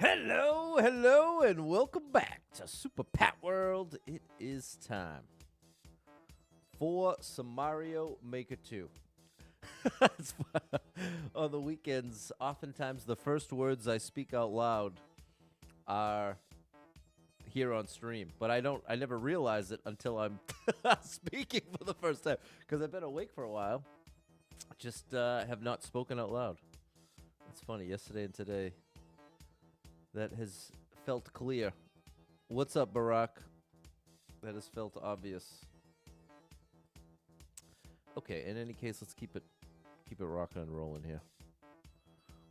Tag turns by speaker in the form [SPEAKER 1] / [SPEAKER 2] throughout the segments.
[SPEAKER 1] Hello, hello, and welcome back to Super Pat World. It is time for some Mario Maker 2. On the weekends, oftentimes the first words I speak out loud are here on stream, but I never realize it until I'm speaking for the first time because I've been awake for a while. Just have not spoken out loud. It's funny, yesterday and today. That has felt clear. What's up, Barack? That has felt obvious. Okay, in any case, let's keep it rocking and rolling here.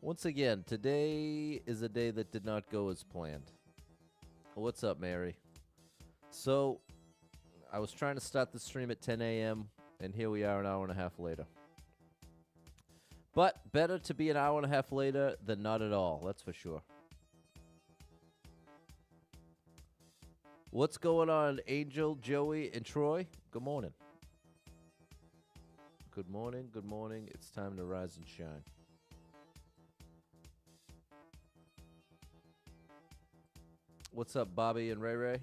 [SPEAKER 1] Once again, today is a day that did not go as planned. What's up, Mary? So, I was trying to start the stream at 10 a.m., and here we are an hour and a half later. But better to be an hour and a half later than not at all, that's for sure. What's going on, Angel, Joey, and Troy? Good morning. Good morning, good morning. It's time to rise and shine. What's up, Bobby and Ray Ray?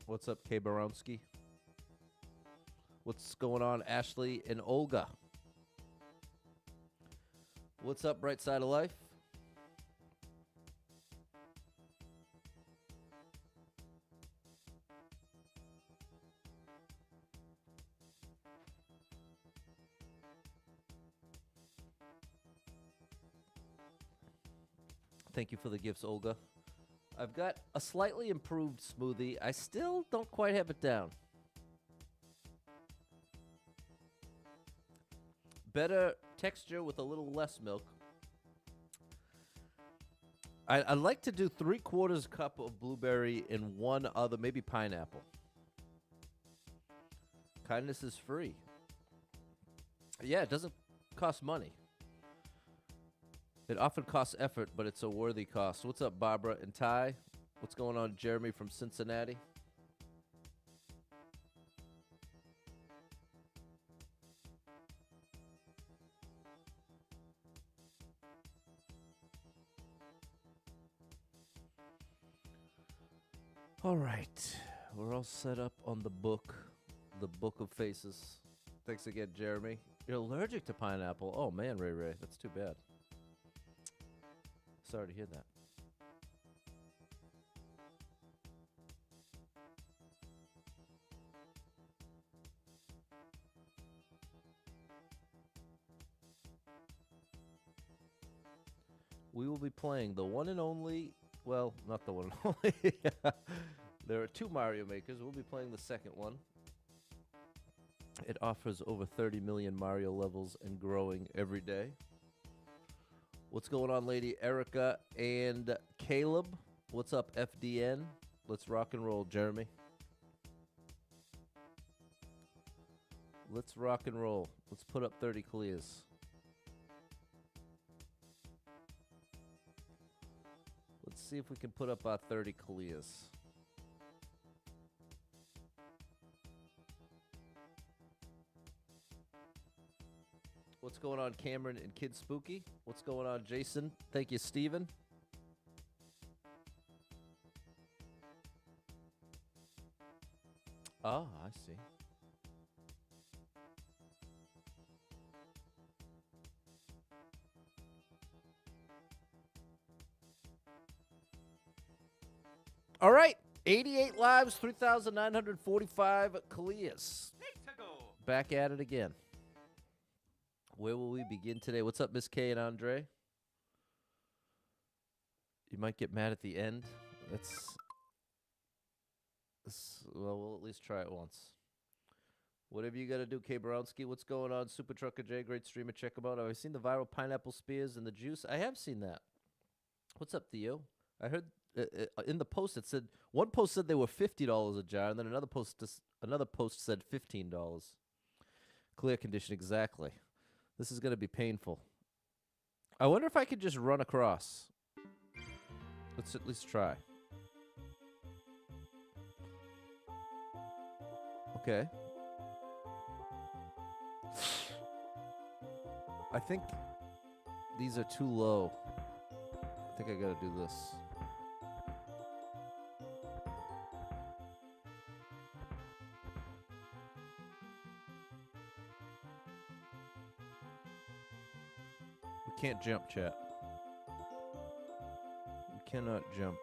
[SPEAKER 1] What's up, Kay Baronsky? What's going on, Ashley and Olga? What's up, Bright Side of Life? Thank you for the gifts, Olga. I've got a slightly improved smoothie. I still don't quite have it down. Better texture with a little less milk. I like to do 3/4 cup of blueberry and one other, maybe pineapple. Kindness is free. Yeah, it doesn't cost money. It often costs effort, but it's a worthy cost. What's up, Barbara and Ty? What's going on, Jeremy from Cincinnati? All right, we're all set up on the book of faces. Thanks again, Jeremy. You're allergic to pineapple. Oh man, Ray Ray, that's too bad. Sorry to hear that. We will be playing the one and only, well, not the one and only. There are two Mario Makers. We'll be playing the second one. It offers over 30 million Mario levels and growing every day. What's going on, Lady Erica and Caleb? What's up, FDN? Let's rock and roll, Jeremy. Let's rock and roll. Let's put up 30 clears. Let's see if we can put up our 30 clears. What's going on, Cameron and Kid Spooky? What's going on, Jason? Thank you, Steven. Oh, I see. All right, 88 lives, 3,945 clears. Back at it again. Where will we begin today? What's up, Miss K and Andre? You might get mad at the end. Well, we'll at least try it once. Whatever you got to do, K. Brownski. What's going on? Super Trucker J, great streamer. Check him out. Have I seen the viral pineapple spears and the juice? I have seen that. What's up, Theo? I heard in the post it said, one post said they were $50 a jar, and then another post said $15. Clear condition, exactly. This is going to be painful. I wonder if I could just run across. Let's at least try. Okay. I think these are too low. I think I gotta do this. We can't jump, chat. We cannot jump.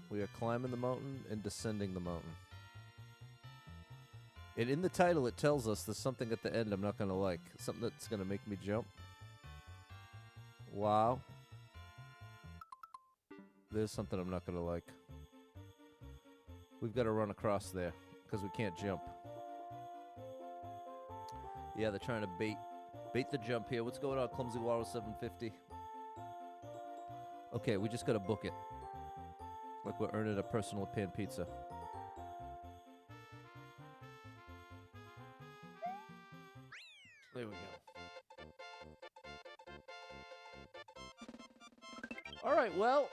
[SPEAKER 1] We are climbing the mountain and descending the mountain. And in the title, it tells us there's something at the end I'm not going to like. Something that's going to make me jump. Wow. There's something I'm not going to like. We've got to run across there because we can't jump. Yeah, they're trying to bait the jump here. What's going on, Clumsy Waro 750? Okay, we just got to book it. Like we're earning a personal pan pizza. There we go. All right, well,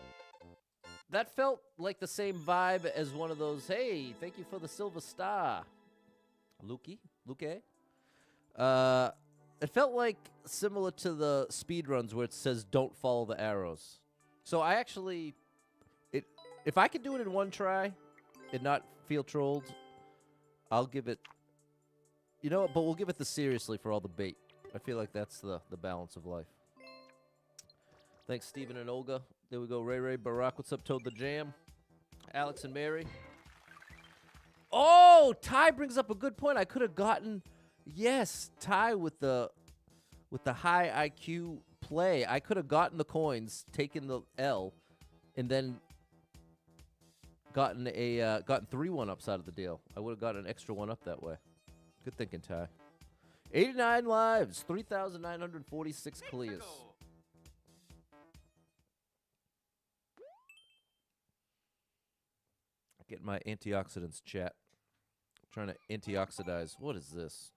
[SPEAKER 1] that felt like the same vibe as one of those, hey, thank you for the silver star. Luke? It felt like similar to the speed runs where it says don't follow the arrows. So I actually, if I can do it in one try and not feel trolled, I'll give it, you know, but we'll give it the seriously for all the bait. I feel like that's the balance of life. Thanks, Steven and Olga. There we go. Ray, Barack. What's up, Toad the Jam? Alex and Mary. Oh, Ty brings up a good point. I could have gotten, yes, Ty with the high IQ play. I could have gotten the coins, taken the L, and then gotten 3 1-ups out of the deal. I would have gotten an extra 1-up that way. Good thinking, Ty. 89 lives, 3,946 clears. Get my antioxidants, chat. I'm trying to antioxidize. What is this?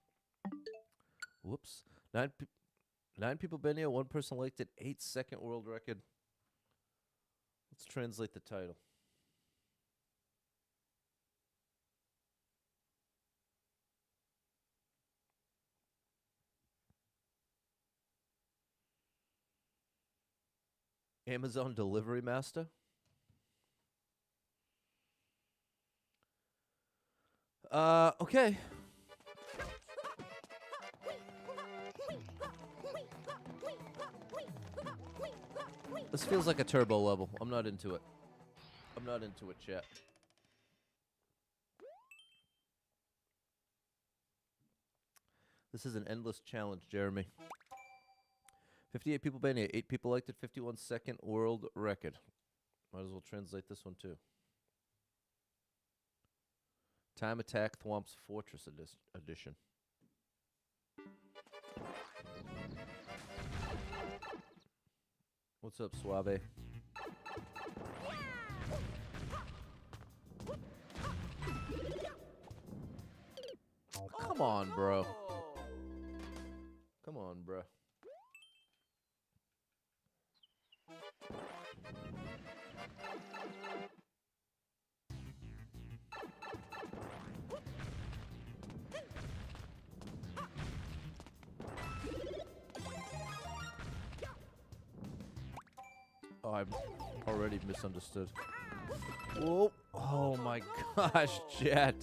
[SPEAKER 1] Whoops. 9 people been here. 1 person liked it. 8-second world record. Let's translate the title. Amazon Delivery Master. Okay. This feels like a turbo level. I'm not into it. I'm not into it, chat. This is an endless challenge, Jeremy. 58 people been here. 8 people liked it. 51-second world record. Might as well translate this one, too. Time Attack Thwomp's Fortress Edition. What's up, Suave? Come on, bro. Come on, bro. Oh, I'm already misunderstood. Whoa. Oh my gosh, chat.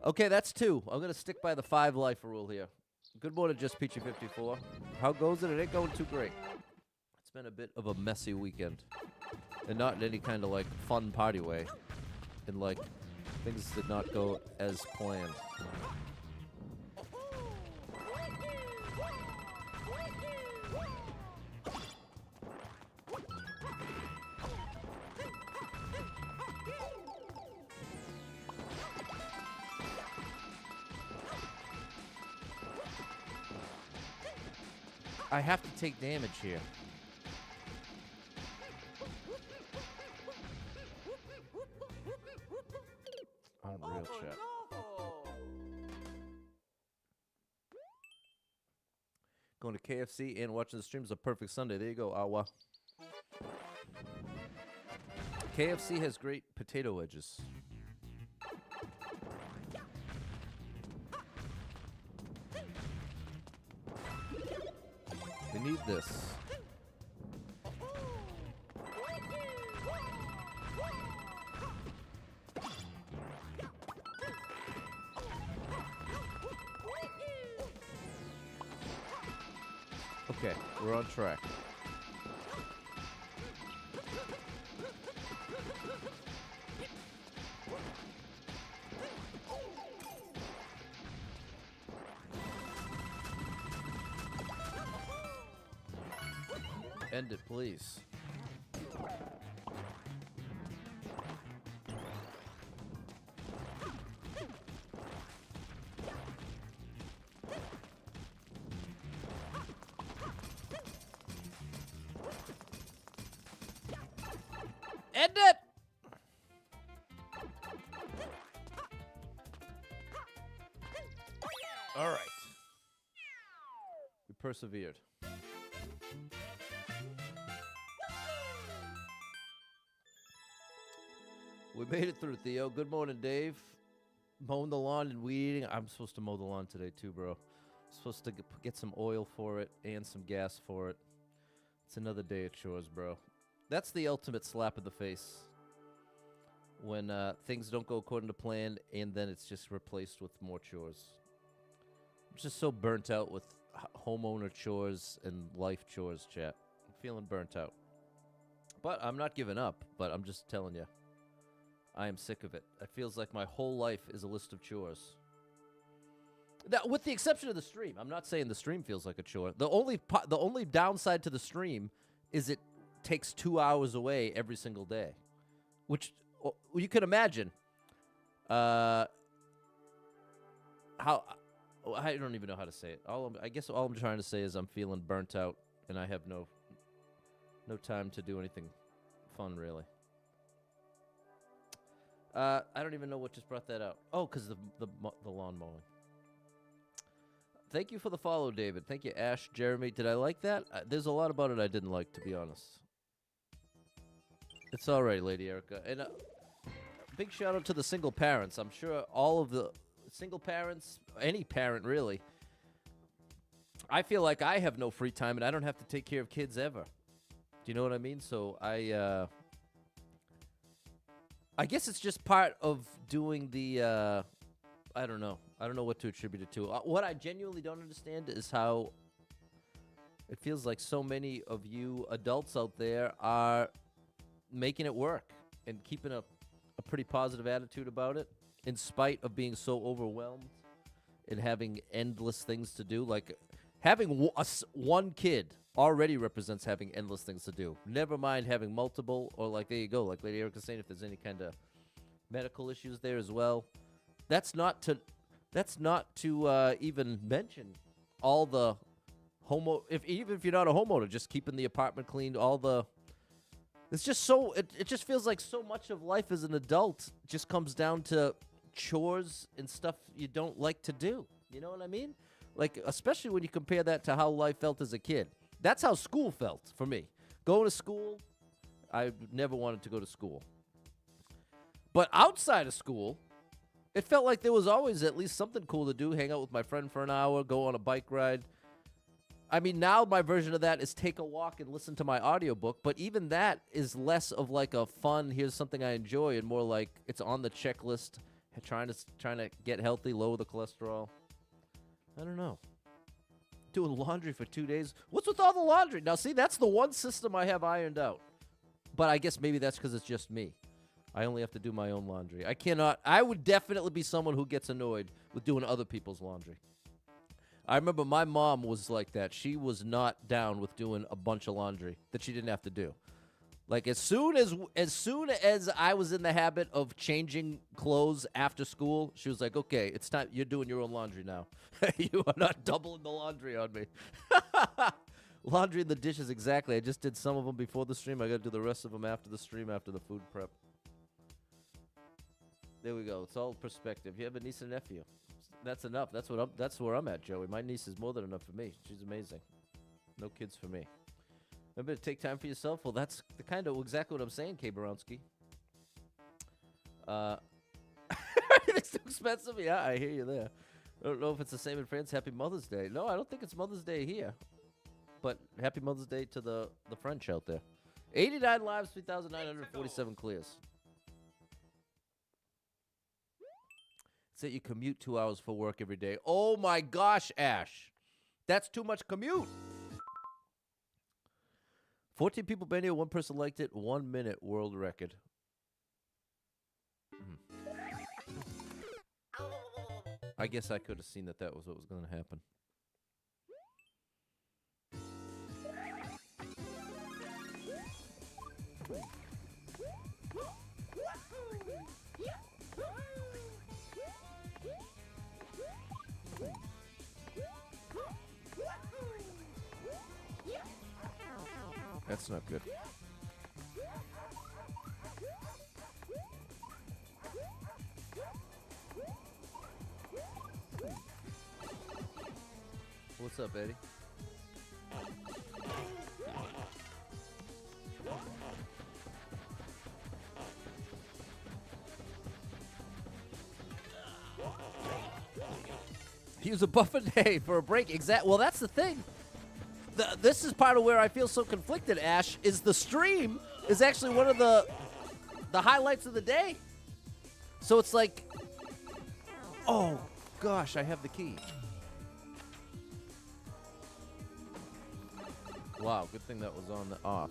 [SPEAKER 1] Okay, that's 2. I'm going to stick by the 5 life rule here. Good morning, Just Peachy 54. How goes it? It ain't going too great. It's been a bit of a messy weekend. And not in any kind of, like, fun party way. And, like, things did not go as planned. I have to take damage here. Unreal, chat. Going to KFC and watching the streams a perfect Sunday. There you go, Awa. KFC has great potato wedges. need this. Okay, we're on track. End it, please. End it! All right. We persevered. We made it through, Theo. Good morning, Dave. Mowing the lawn and weeding. I'm supposed to mow the lawn today, too, bro. Supposed to get some oil for it and some gas for it. It's another day of chores, bro. That's the ultimate slap in the face. When things don't go according to plan and then it's just replaced with more chores. I'm just so burnt out with homeowner chores and life chores, chat. I'm feeling burnt out. But I'm not giving up, but I'm just telling you. I am sick of it. It feels like my whole life is a list of chores. Now, with the exception of the stream. I'm not saying the stream feels like a chore. The only downside to the stream is it takes 2 hours away every single day. Which, you can imagine. How... I don't even know how to say it. I guess all I'm trying to say is I'm feeling burnt out, and I have no time to do anything fun, really. I don't even know what just brought that out. Oh, because the lawn mowing. Thank you for the follow, David. Thank you, Ash, Jeremy. Did I like that? There's a lot about it I didn't like, to be honest. It's all right, Lady Erica. And big shout out to the single parents. I'm sure all of the single parents, any parent really, I feel like I have no free time and I don't have to take care of kids ever. Do you know what I mean? So I guess it's just part of doing the, I don't know. I don't know what to attribute it to. What I genuinely don't understand is how it feels like so many of you adults out there are making it work and keeping a pretty positive attitude about it in spite of being so overwhelmed and having endless things to do. Like, having one kid already represents having endless things to do. Never mind having multiple, or like, there you go, like Lady Erica saying, if there's any kind of medical issues there as well. That's not to even mention all the even if you're not a homeowner, just keeping the apartment clean, it's just so, it just feels like so much of life as an adult just comes down to chores and stuff you don't like to do. You know what I mean? Like, especially when you compare that to how life felt as a kid. That's how school felt for me. Going to school, I never wanted to go to school. But outside of school, it felt like there was always at least something cool to do. Hang out with my friend for an hour, go on a bike ride. I mean, now my version of that is take a walk and listen to my audiobook. But even that is less of like a fun, here's something I enjoy, and more like it's on the checklist, trying to get healthy, lower the cholesterol. I don't know. Doing laundry for 2 days. What's with all the laundry? Now, see, that's the one system I have ironed out. But I guess maybe that's because it's just me. I only have to do my own laundry. I would definitely be someone who gets annoyed with doing other people's laundry. I remember my mom was like that. She was not down with doing a bunch of laundry that she didn't have to do. Like, as soon as I was in the habit of changing clothes after school, she was like, okay, it's time. You're doing your own laundry now. You are not doubling the laundry on me. Laundry and the dishes, exactly. I just did some of them before the stream. I got to do the rest of them after the stream, after the food prep. There we go. It's all perspective. You have a niece and nephew. That's enough. That's where I'm at, Joey. My niece is more than enough for me. She's amazing. No kids for me. Remember to take time for yourself? Well, that's the kind of exactly what I'm saying, K. Baronski. Everything's too expensive. Yeah, I hear you there. I don't know if it's the same in France. Happy Mother's Day. No, I don't think it's Mother's Day here. but happy Mother's Day to the French out there. 89 lives, 3,947 clears. Say you commute 2 hours for work every day. Oh my gosh, Ash. That's too much commute. 14 people been here, one person liked it, 1 minute world record. I guess I could have seen that was what was going to happen. That's not good. What's up, Eddie? Use a buffer day for a break. Well, that's the thing. This is part of where I feel so conflicted, Ash, is the stream is actually one of the highlights of the day. So it's like, oh, gosh, I have the key. Wow, good thing that was on the off.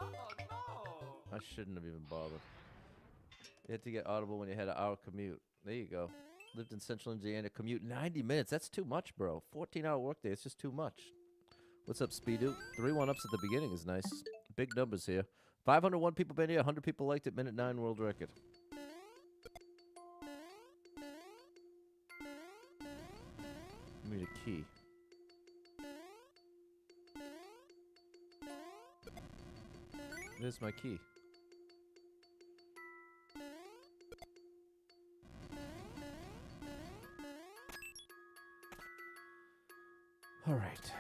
[SPEAKER 2] Oh, no.
[SPEAKER 1] I shouldn't have even bothered. You had to get Audible when you had an hour commute. There you go. Lived in Central Indiana, commute 90 minutes. That's too much, bro. 14-hour workday. It's just too much. What's up, Speedo? 3 1-ups at the beginning is nice. Big numbers here. 501 people been here. 100 people liked it. Minute 9 world record. Give me the key. There's my key. All right.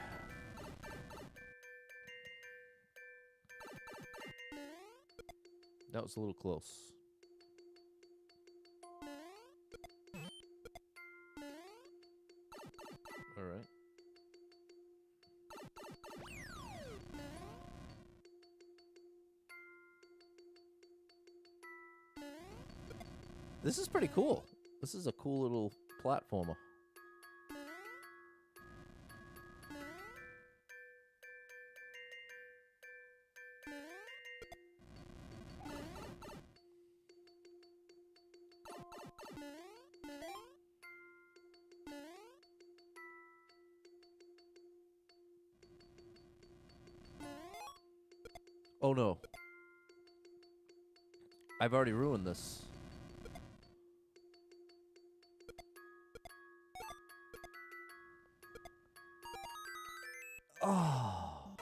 [SPEAKER 1] That was a little close. All right. This is pretty cool. This is a cool little platformer. Oh no. I've already ruined this. Oh.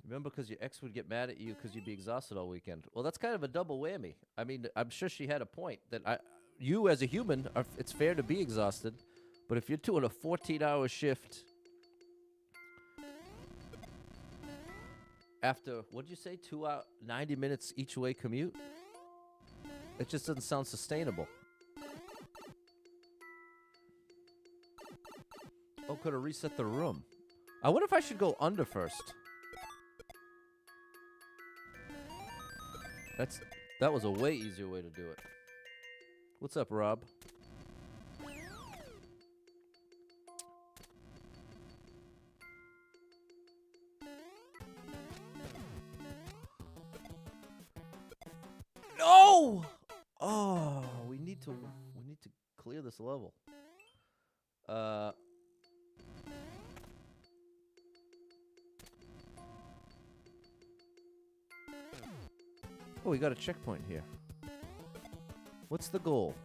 [SPEAKER 1] Remember, because your ex would get mad at you because you'd be exhausted all weekend. Well, that's kind of a double whammy. I mean, I'm sure she had a point that you as a human, it's fair to be exhausted, but if you're doing a 14-hour shift after, what'd you say, 2 hour, 90 minutes each way commute? It just doesn't sound sustainable. Oh, could have reset the room. I wonder if I should go under first. That was a way easier way to do it. What's up, Rob? No! Oh, we need to clear this level. Oh, we got a checkpoint here. What's the goal?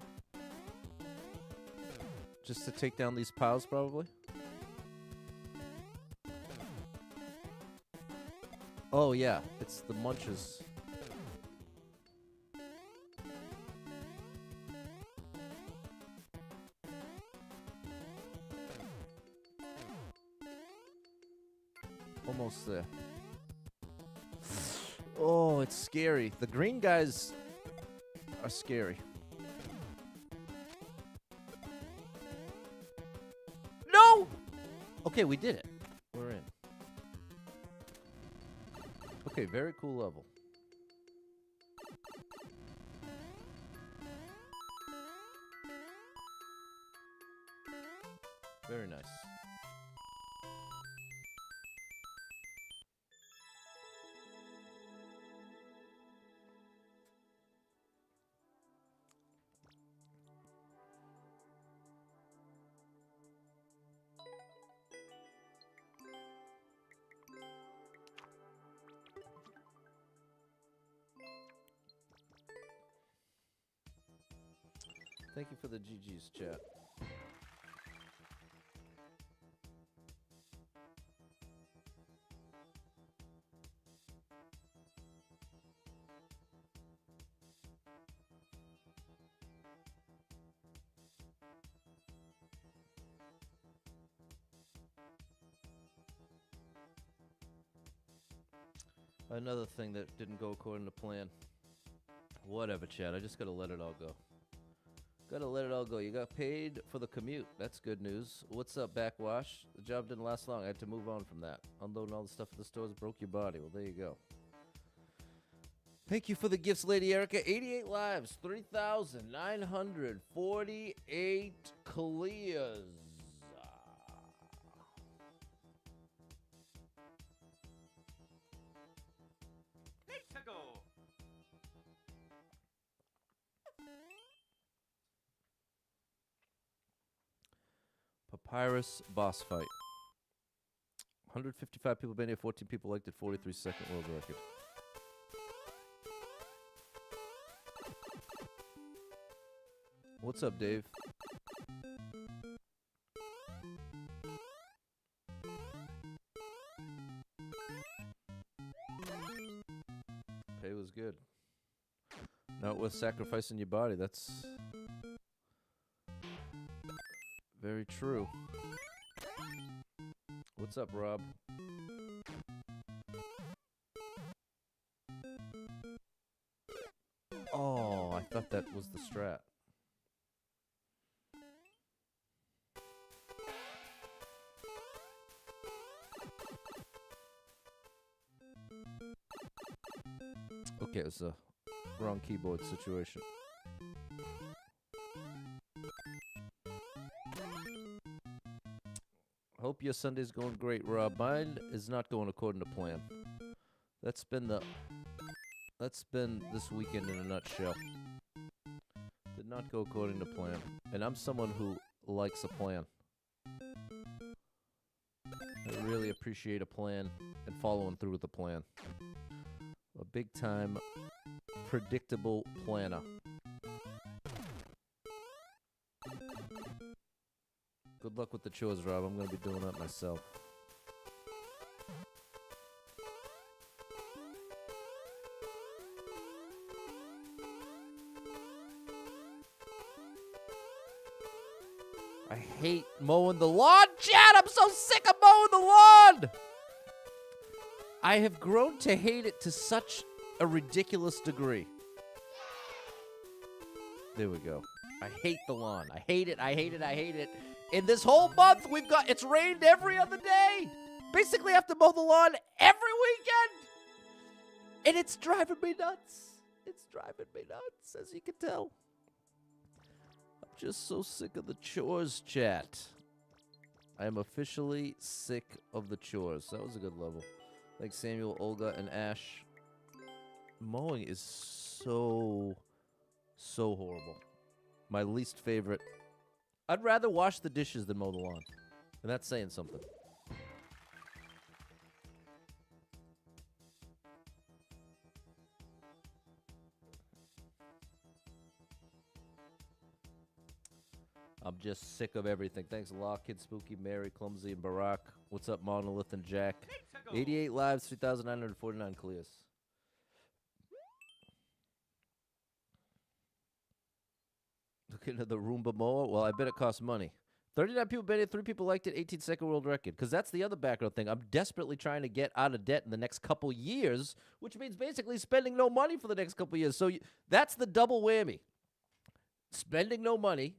[SPEAKER 1] Just to take down these piles, probably? Oh, yeah. It's the munches. Almost there. Oh, it's scary. The green guys are scary. Okay, we did it. We're in. Okay, very cool level. Very nice. Thank you for the GG's, chat. Another thing that didn't go according to plan. Whatever, chat. I just gotta let it all go. Gotta let it all go. You got paid for the commute. That's good news. What's up, Backwash? The job didn't last long. I had to move on from that. Unloading all the stuff at the stores broke your body. Well, there you go. Thank you for the gifts, Lady Erica. 88 lives. 3,948 clears. Papyrus boss fight. 155 people been here, 14 people liked it, 43-second world record. What's up, Dave? Pay was good. Not worth sacrificing your body. That's very true. What's up, Rob? Oh, I thought that was the strat. Okay, it was a wrong keyboard situation. Hope your Sunday's going great, Rob. Mine is not going according to plan. That's been this weekend in a nutshell. Did not go according to plan. And I'm someone who likes a plan. I really appreciate a plan and following through with the plan. A big time predictable planner. Good luck with the chores, Rob. I'm going to be doing that myself. I hate mowing the lawn, Chad! I'm so sick of mowing the lawn! I have grown to hate it to such a ridiculous degree. There we go. I hate the lawn. I hate it. I hate it. I hate it. In this whole month, it's rained every other day. Basically, I have to mow the lawn every weekend. And it's driving me nuts. It's driving me nuts, as you can tell. I'm just so sick of the chores, chat. I am officially sick of the chores. That was a good level. Like Samuel, Olga, and Ash. Mowing is so horrible. My least favorite. I'd rather wash the dishes than mow the lawn. And that's saying something. I'm just sick of everything. Thanks a lot, Kid Spooky, Mary, Clumsy, and Barack. What's up, Monolith and Jack? 88 lives, 3,949 clears. Looking at the Roomba mower. Well, I bet it costs money. 39 people bet it, 3 people liked it, 18-second world record. Because that's the other background thing. I'm desperately trying to get out of debt in the next couple years, which means basically spending no money for the next couple years. So that's the double whammy. Spending no money,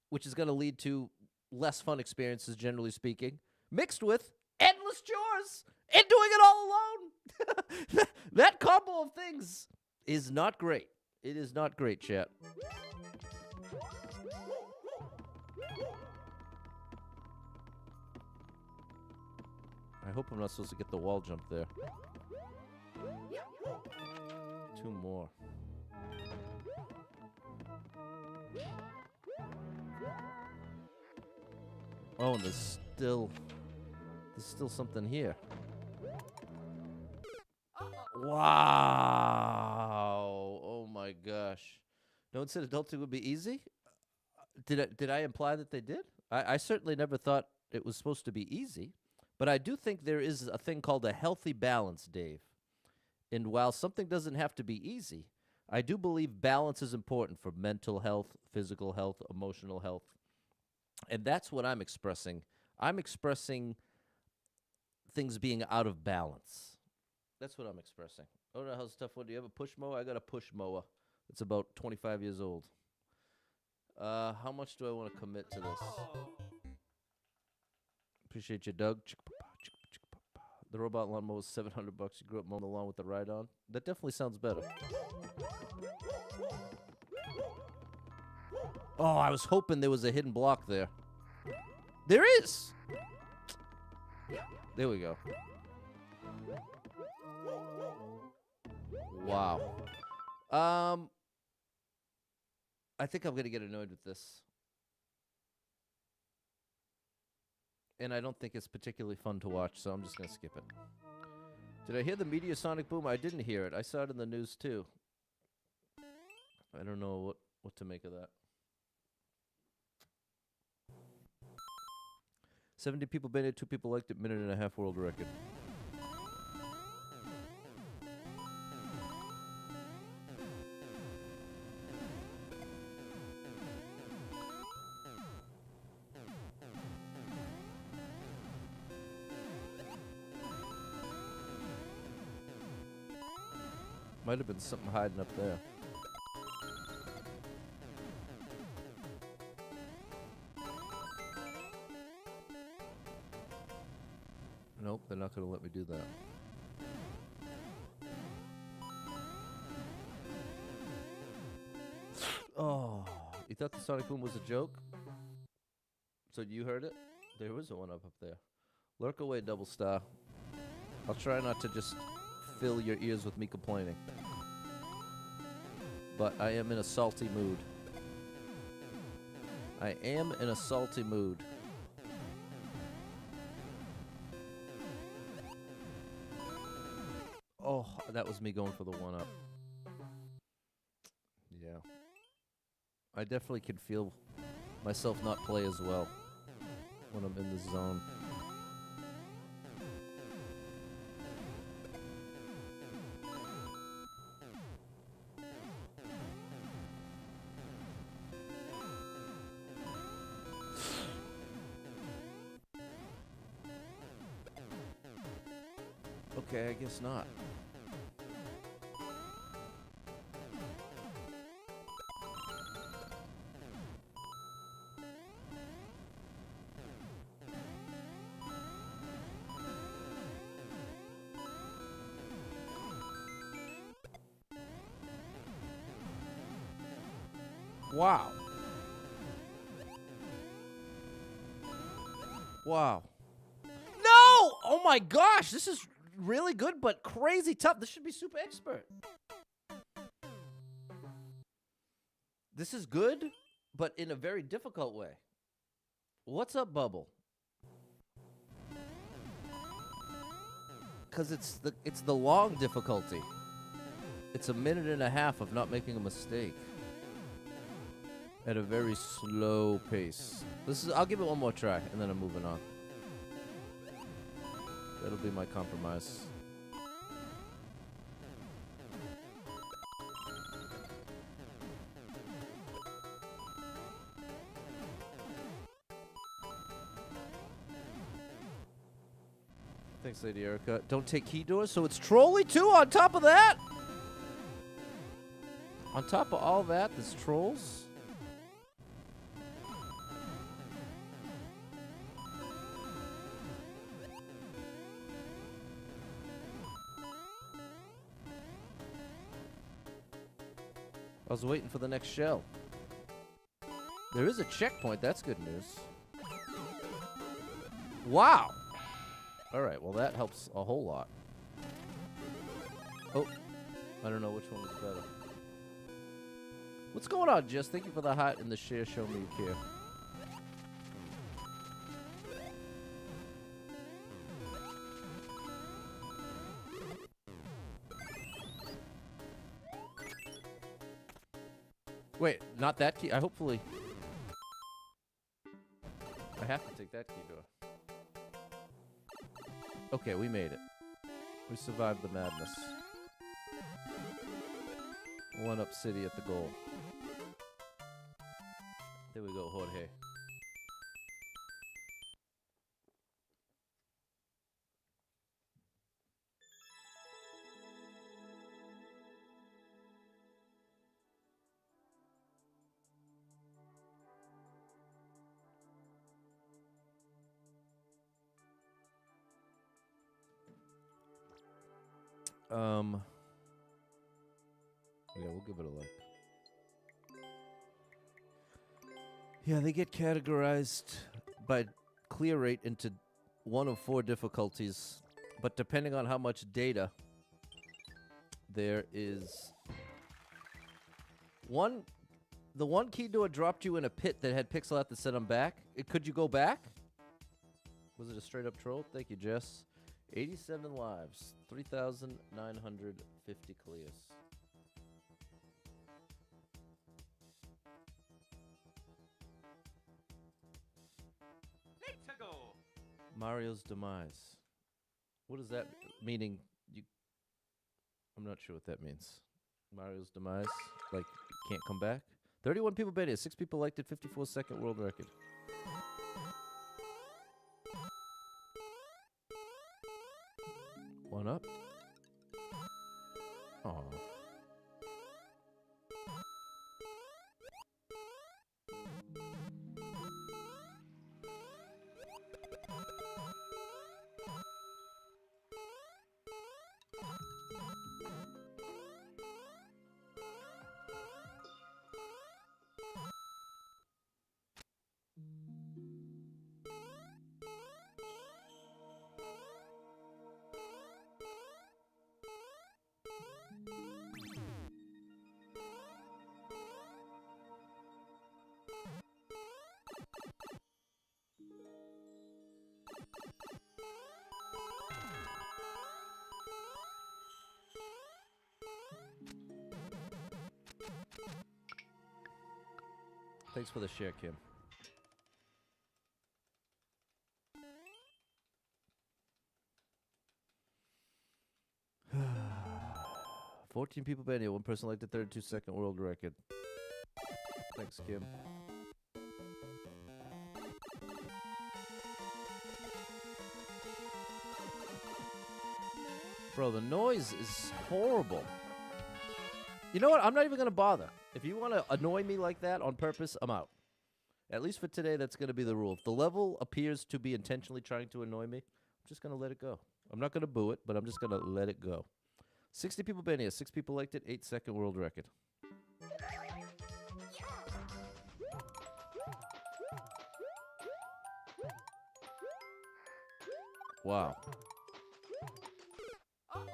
[SPEAKER 1] which is going to lead to less fun experiences, generally speaking, mixed with endless chores and doing it all alone. That combo of things is not great. It is not great, chat. I hope I'm not supposed to get the wall jump there. 2 more. Oh, and there's still something here. Wow! Oh my gosh! No one said adulting would be easy. Did I imply that they did? I certainly never thought it was supposed to be easy, but I do think there is a thing called a healthy balance, Dave. And while something doesn't have to be easy, I do believe balance is important for mental health, physical health, emotional health. And that's what I'm expressing. I'm expressing things being out of balance. That's what I'm expressing. Oh, no, how's tough one? Do you have a push mower? I got a push mower. It's about 25 years old. How much do I want to commit to this? Appreciate you, Doug. The robot lawnmower was $700. You grew up mowing the lawn with the ride on. That definitely sounds better. Oh, I was hoping there was a hidden block there. There is! There we go. Wow. I think I'm going to get annoyed with this. And I don't think it's particularly fun to watch, so I'm just going to skip it. Did I hear the Meteosonic boom? I didn't hear it. I saw it in the news, too. I don't know what to make of that. 70 people banned it, 2 people liked it, 1.5-minute world record. Might have been something hiding up there. Nope, they're not going to let me do that. Oh, you thought the Sonic Boom was a joke? So you heard it? There was one up there. Lurk away, Double Star. I'll try not to just fill your ears with me complaining. But I am in a salty mood. I am in a salty mood. Oh, that was me going for the 1-up. Yeah. I definitely can feel myself not play as well when I'm in the zone. Okay, I guess not. Wow. Wow. No! Oh my gosh, this is really good, but crazy tough. This should be super expert. This is good, but in a very difficult way. What's up, Bubble? Because it's the long difficulty. It's 1.5 minutes of not making a mistake at a very slow pace. I'll give it one more try, and then I'm moving on. That'll be my compromise. Thanks, Lady Erica. Don't take key doors, so it's Trolly too on top of that? On top of all that, there's trolls? I was waiting for the next shell. There is a checkpoint. That's good news. Wow. All right. Well, that helps a whole lot. Oh. I don't know which one was better. What's going on, Jess? Thank you for the heart and the share. Show me you care. Wait, not that key. I hopefully... I have to take that key door. Okay, we made it. We survived the madness. 1-up city at the goal. There we go, Jorge. Yeah, we'll give it a like. Yeah, they get categorized by clear rate into 1 of 4 difficulties, but depending on how much data there is one. The one key door dropped you in a pit that had pixel art that said I'm back. Could you go back? Was it a straight up troll? Thank you, Jess. 87 lives, 3,950 clears.
[SPEAKER 2] Let's go.
[SPEAKER 1] Mario's demise. What is that meaning? I'm not sure what that means. Mario's demise? Like, can't come back? 31 people bet it. 6 people liked it. 54-second world record. One up. Aw. Thanks for the share, Kim. $14 people betting it. 1 person liked the 32-second world record. Thanks, Kim. Bro, the noise is horrible. You know what? I'm not even going to bother. If you want to annoy me like that on purpose, I'm out. At least for today, that's going to be the rule. If the level appears to be intentionally trying to annoy me, I'm just going to let it go. I'm not going to boo it, but I'm just going to let it go. 60 people been here. 6 people liked it. 8-second world record. Wow.
[SPEAKER 2] Oh no.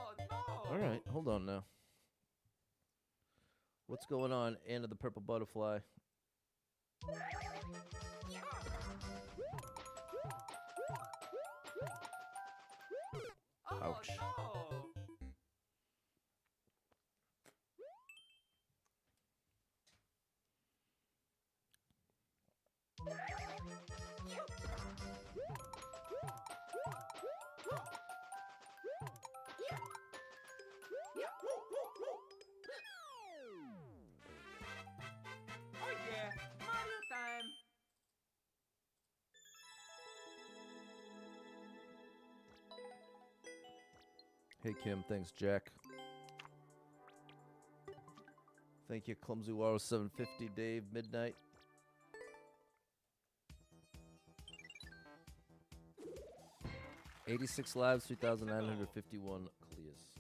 [SPEAKER 1] All right, hold on now. What's going on, Anna the Purple Butterfly? Ouch.
[SPEAKER 2] Oh, no. Oh yeah, Mario time.
[SPEAKER 1] Hey, Kim. Thanks, Jack. Thank you, Clumsy Waro 750, Dave, Midnight. $86 lives, 3,951 clears.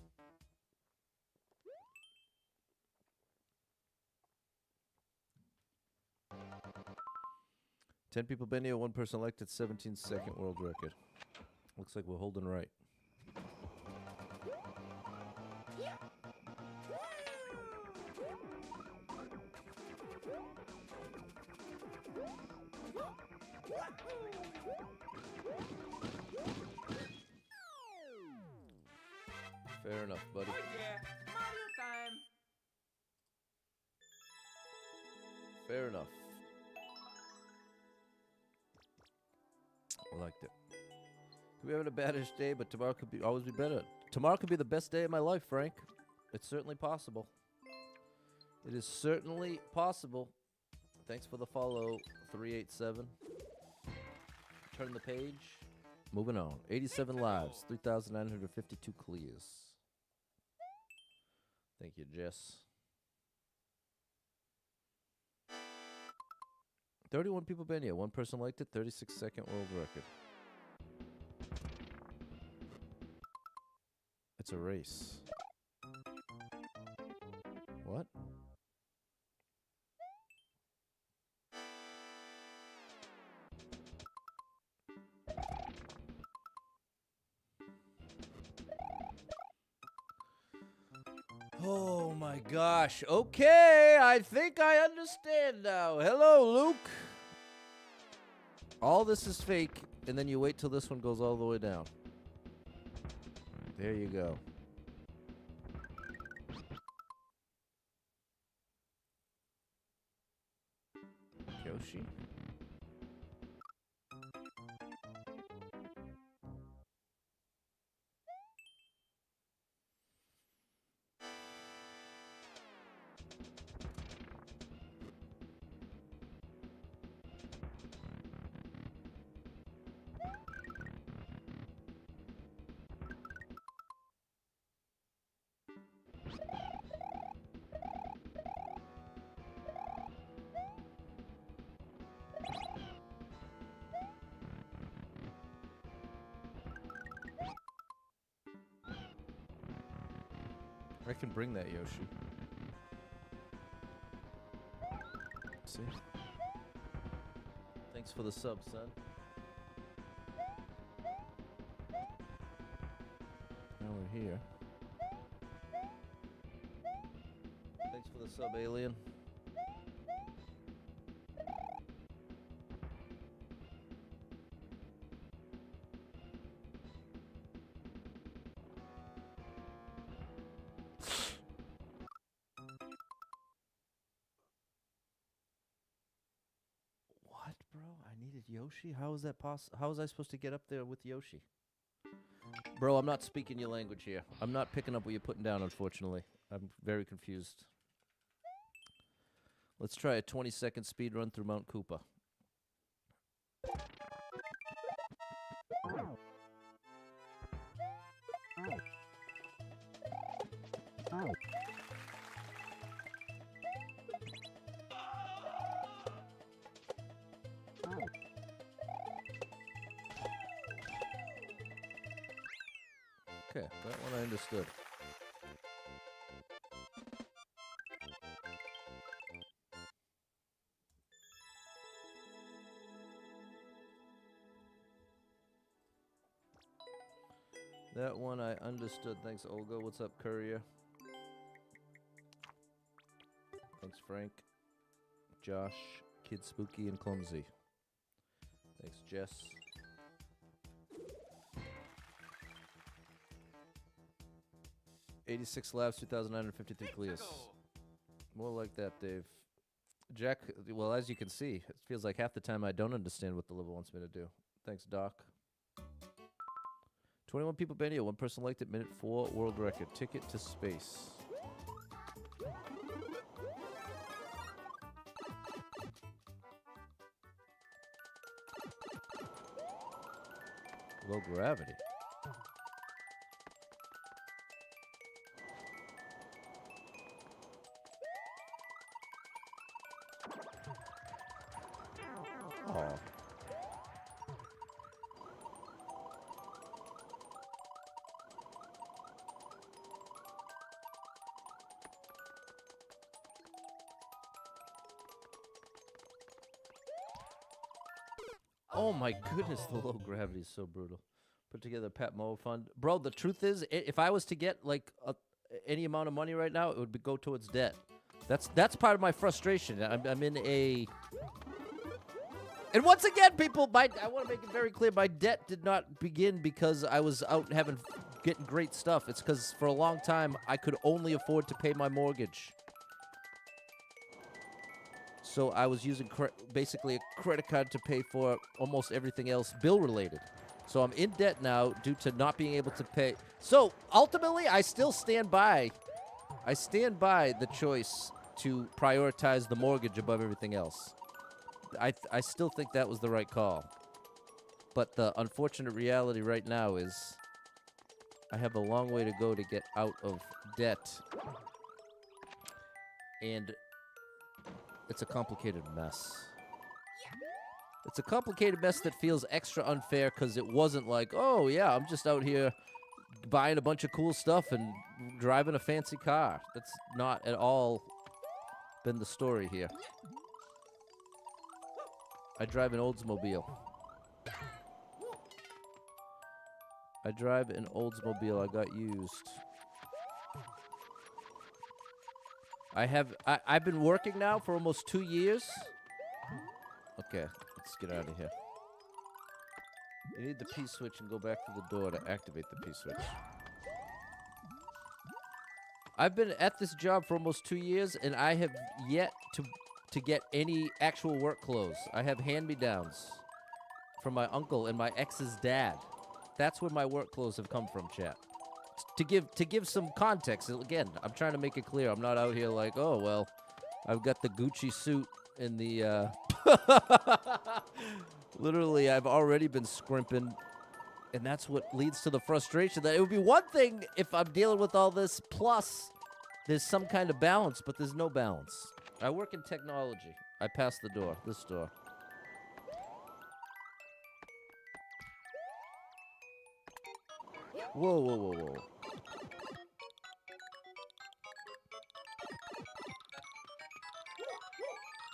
[SPEAKER 1] 10 people been here, 1 person elected, 17-second world record. Looks like we're holding right. Fair enough, buddy.
[SPEAKER 2] Oh yeah, Mario time.
[SPEAKER 1] Fair enough. I liked it. Could be having a baddish day, but tomorrow could be always be better. Tomorrow could be the best day of my life, Frank. It's certainly possible. It is certainly possible. Thanks for the follow, 387. Turn the page. Moving on. 87 lives, 3,952 clears. Thank you, Jess. 31 people been here. 1 person liked it. 36-second world record. It's a race. What? Oh my gosh. Okay, I think I understand now. Hello, Luke. All this is fake, and then you wait till this one goes all the way down. There you go. Yoshi? I can bring that, Yoshi. See? Thanks for the sub, son. Now we're here. Thanks for the sub, alien. What, bro? I needed Yoshi? How is that possible? How was I supposed to get up there with Yoshi? Bro, I'm not speaking your language here. I'm not picking up what you're putting down, unfortunately. I'm very confused. Let's try a 20-second speed run through Mount Koopa. Okay, that one I understood. That one I understood. Thanks, Olga. What's up, Courier? Thanks, Frank. Josh, Kid Spooky, and Clumsy. Thanks, Jess. $86 laps, 2,953 clears. More like that, Dave. Jack, well, as you can see, it feels like half the time I don't understand what the liver wants me to do. Thanks, Doc. 21 people been here. 1 person liked it. Minute 4 world record. Ticket to space. Low gravity. Oh. Oh my goodness, the low gravity is so brutal. Put together a Pat Mower fund. Bro, the truth is, if I was to get like any amount of money right now, it would go towards debt. That's part of my frustration. I'm in a... And once again, people, I want to make it very clear, my debt did not begin because I was out getting great stuff. It's because for a long time, I could only afford to pay my mortgage. So I was using basically a credit card to pay for almost everything else bill-related. So I'm in debt now due to not being able to pay. So ultimately, I still stand by. I stand by the choice to prioritize the mortgage above everything else. I still think that was the right call. But the unfortunate reality right now is I have a long way to go to get out of debt. And it's a complicated mess. It's a complicated mess that feels extra unfair because it wasn't like, oh, yeah, I'm just out here buying a bunch of cool stuff and driving a fancy car. That's not at all been the story here. I drive an Oldsmobile. I drive an Oldsmobile I got used. I've been working now for almost 2 years. Okay, let's get out of here. You need the P-switch and go back to the door to activate the P-switch. I've been at this job for almost 2 years, and I have yet to get any actual work clothes. I have hand-me-downs from my uncle and my ex's dad. That's where my work clothes have come from, chat. To give some context, again, I'm trying to make it clear. I'm not out here like, oh, well, I've got the Gucci suit in the... Literally, I've already been scrimping, and that's what leads to the frustration. That it would be one thing if I'm dealing with all this, plus there's some kind of balance, but there's no balance. I work in technology. I pass the door, this door. Whoa, whoa, whoa, whoa.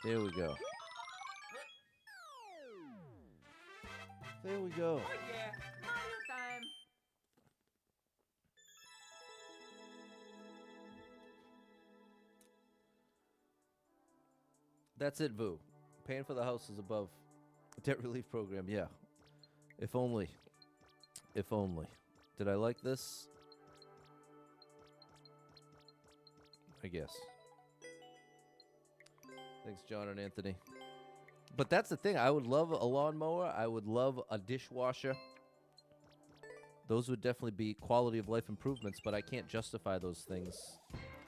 [SPEAKER 1] There we go. There we go.
[SPEAKER 2] Oh yeah, Mario time.
[SPEAKER 1] That's it, Vu. Paying for the house is above debt relief program. Yeah. If only. If only. Did I like this? I guess. Thanks, John and Anthony. But that's the thing. I would love a lawnmower. I would love a dishwasher. Those would definitely be quality of life improvements, but I can't justify those things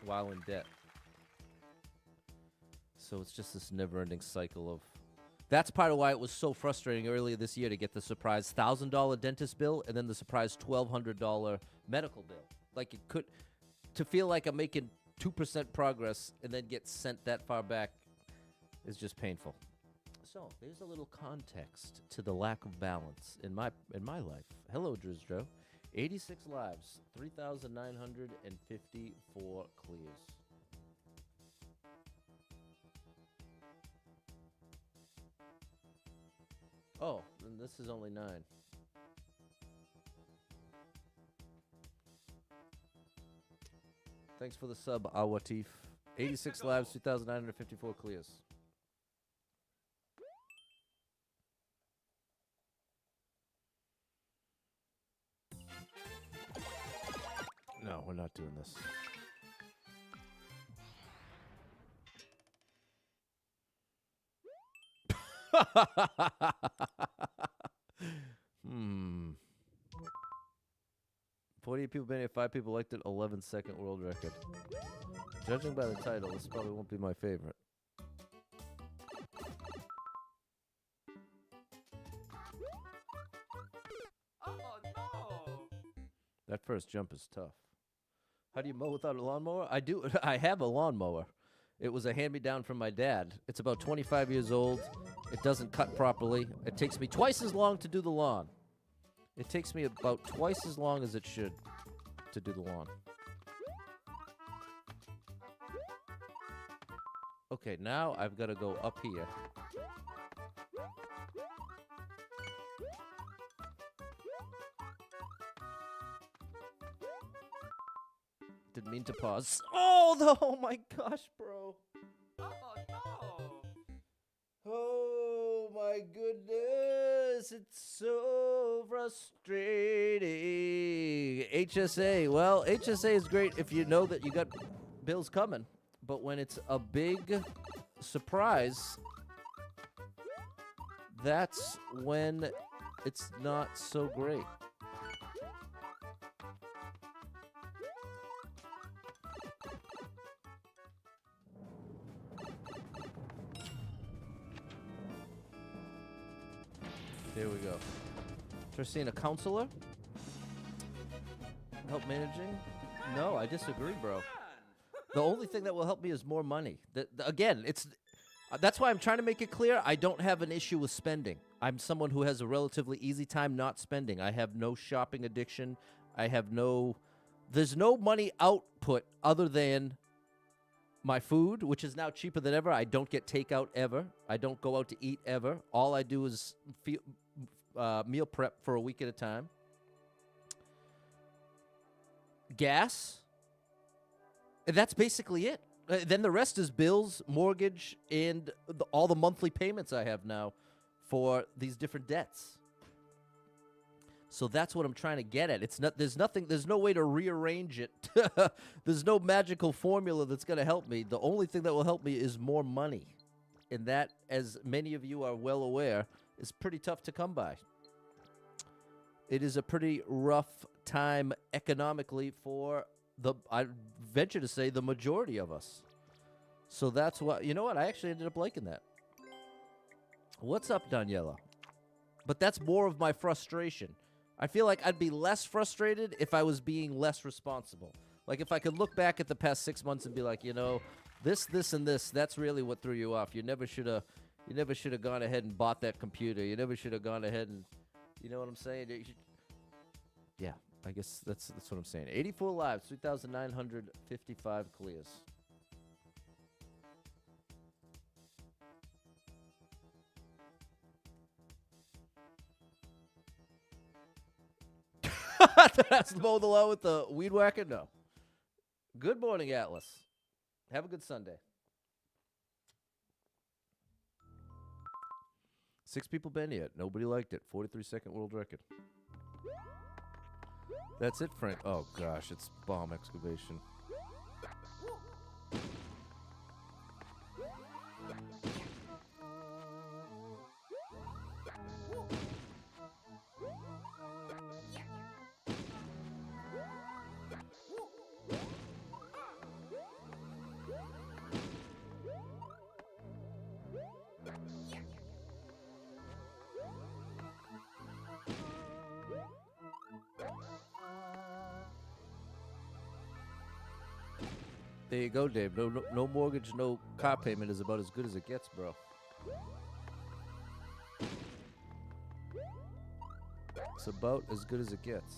[SPEAKER 1] while in debt. So it's just this never-ending cycle of... That's part of why it was so frustrating earlier this year to get the surprise $1,000 dentist bill and then the surprise $1,200 medical bill. Like, it could... To feel like I'm making 2% progress and then get sent that far back is just painful. So, there's a little context to the lack of balance in my life. Hello, Drizdro. 86 lives, 3,954 clears. Oh, and this is only 9. Thanks for the sub, Awatif. 86 lives, 2,954 clears. No, we're not doing this. Hmm. 48 people been here, 5 people liked it, 11-second world record. Judging by the title, this probably won't be my favorite.
[SPEAKER 2] Oh no!
[SPEAKER 1] That first jump is tough. How do you mow without a lawnmower? I do. I have a lawnmower. It was a hand-me-down from my dad. It's about 25 years old. It doesn't cut properly. It takes me twice as long to do the lawn. It takes me about twice as long as it should to do the lawn. Okay, now I've got to go up here. mean to pause. Oh my gosh, bro.
[SPEAKER 2] Oh no!
[SPEAKER 1] Oh my goodness, it's so frustrating. HSA, well, HSA is great if you know that you got bills coming, but when it's a big surprise, that's when it's not so great. There we go. Try seeing a counselor? Help managing? No, I disagree, bro. The only thing that will help me is more money. Again, it's that's why I'm trying to make it clear. I don't have an issue with spending. I'm someone who has a relatively easy time not spending. I have no shopping addiction. There's no money output other than my food, which is now cheaper than ever. I don't get takeout ever. I don't go out to eat ever. All I do is meal prep for a week at a time. Gas. And that's basically it. Then the rest is bills, mortgage, and all the monthly payments I have now for these different debts. So that's what I'm trying to get at. There's no way to rearrange it. There's no magical formula that's going to help me. The only thing that will help me is more money. And that, as many of you are well aware, is pretty tough to come by. It is a pretty rough time economically for I venture to say, the majority of us. So that's what, you know what? I actually ended up liking that. What's up, Daniela? But that's more of my frustration. I feel like I'd be less frustrated if I was being less responsible. Like if I could look back at the past 6 months and be like, you know, this, and this, that's really what threw you off. You never should have gone ahead and bought that computer. You never should have gone ahead and, you know what I'm saying? Yeah, I guess that's what I'm saying. 84 lives, 3,955 clears. That's mow the lawn with the weed whacker? No. Good morning, Atlas. Have a good Sunday. 6 people been yet. Nobody liked it. 43-second world record. That's it, Frank. Oh, gosh. It's bomb excavation. There you go, Dave. No mortgage, no car payment is about as good as it gets, bro. It's about as good as it gets.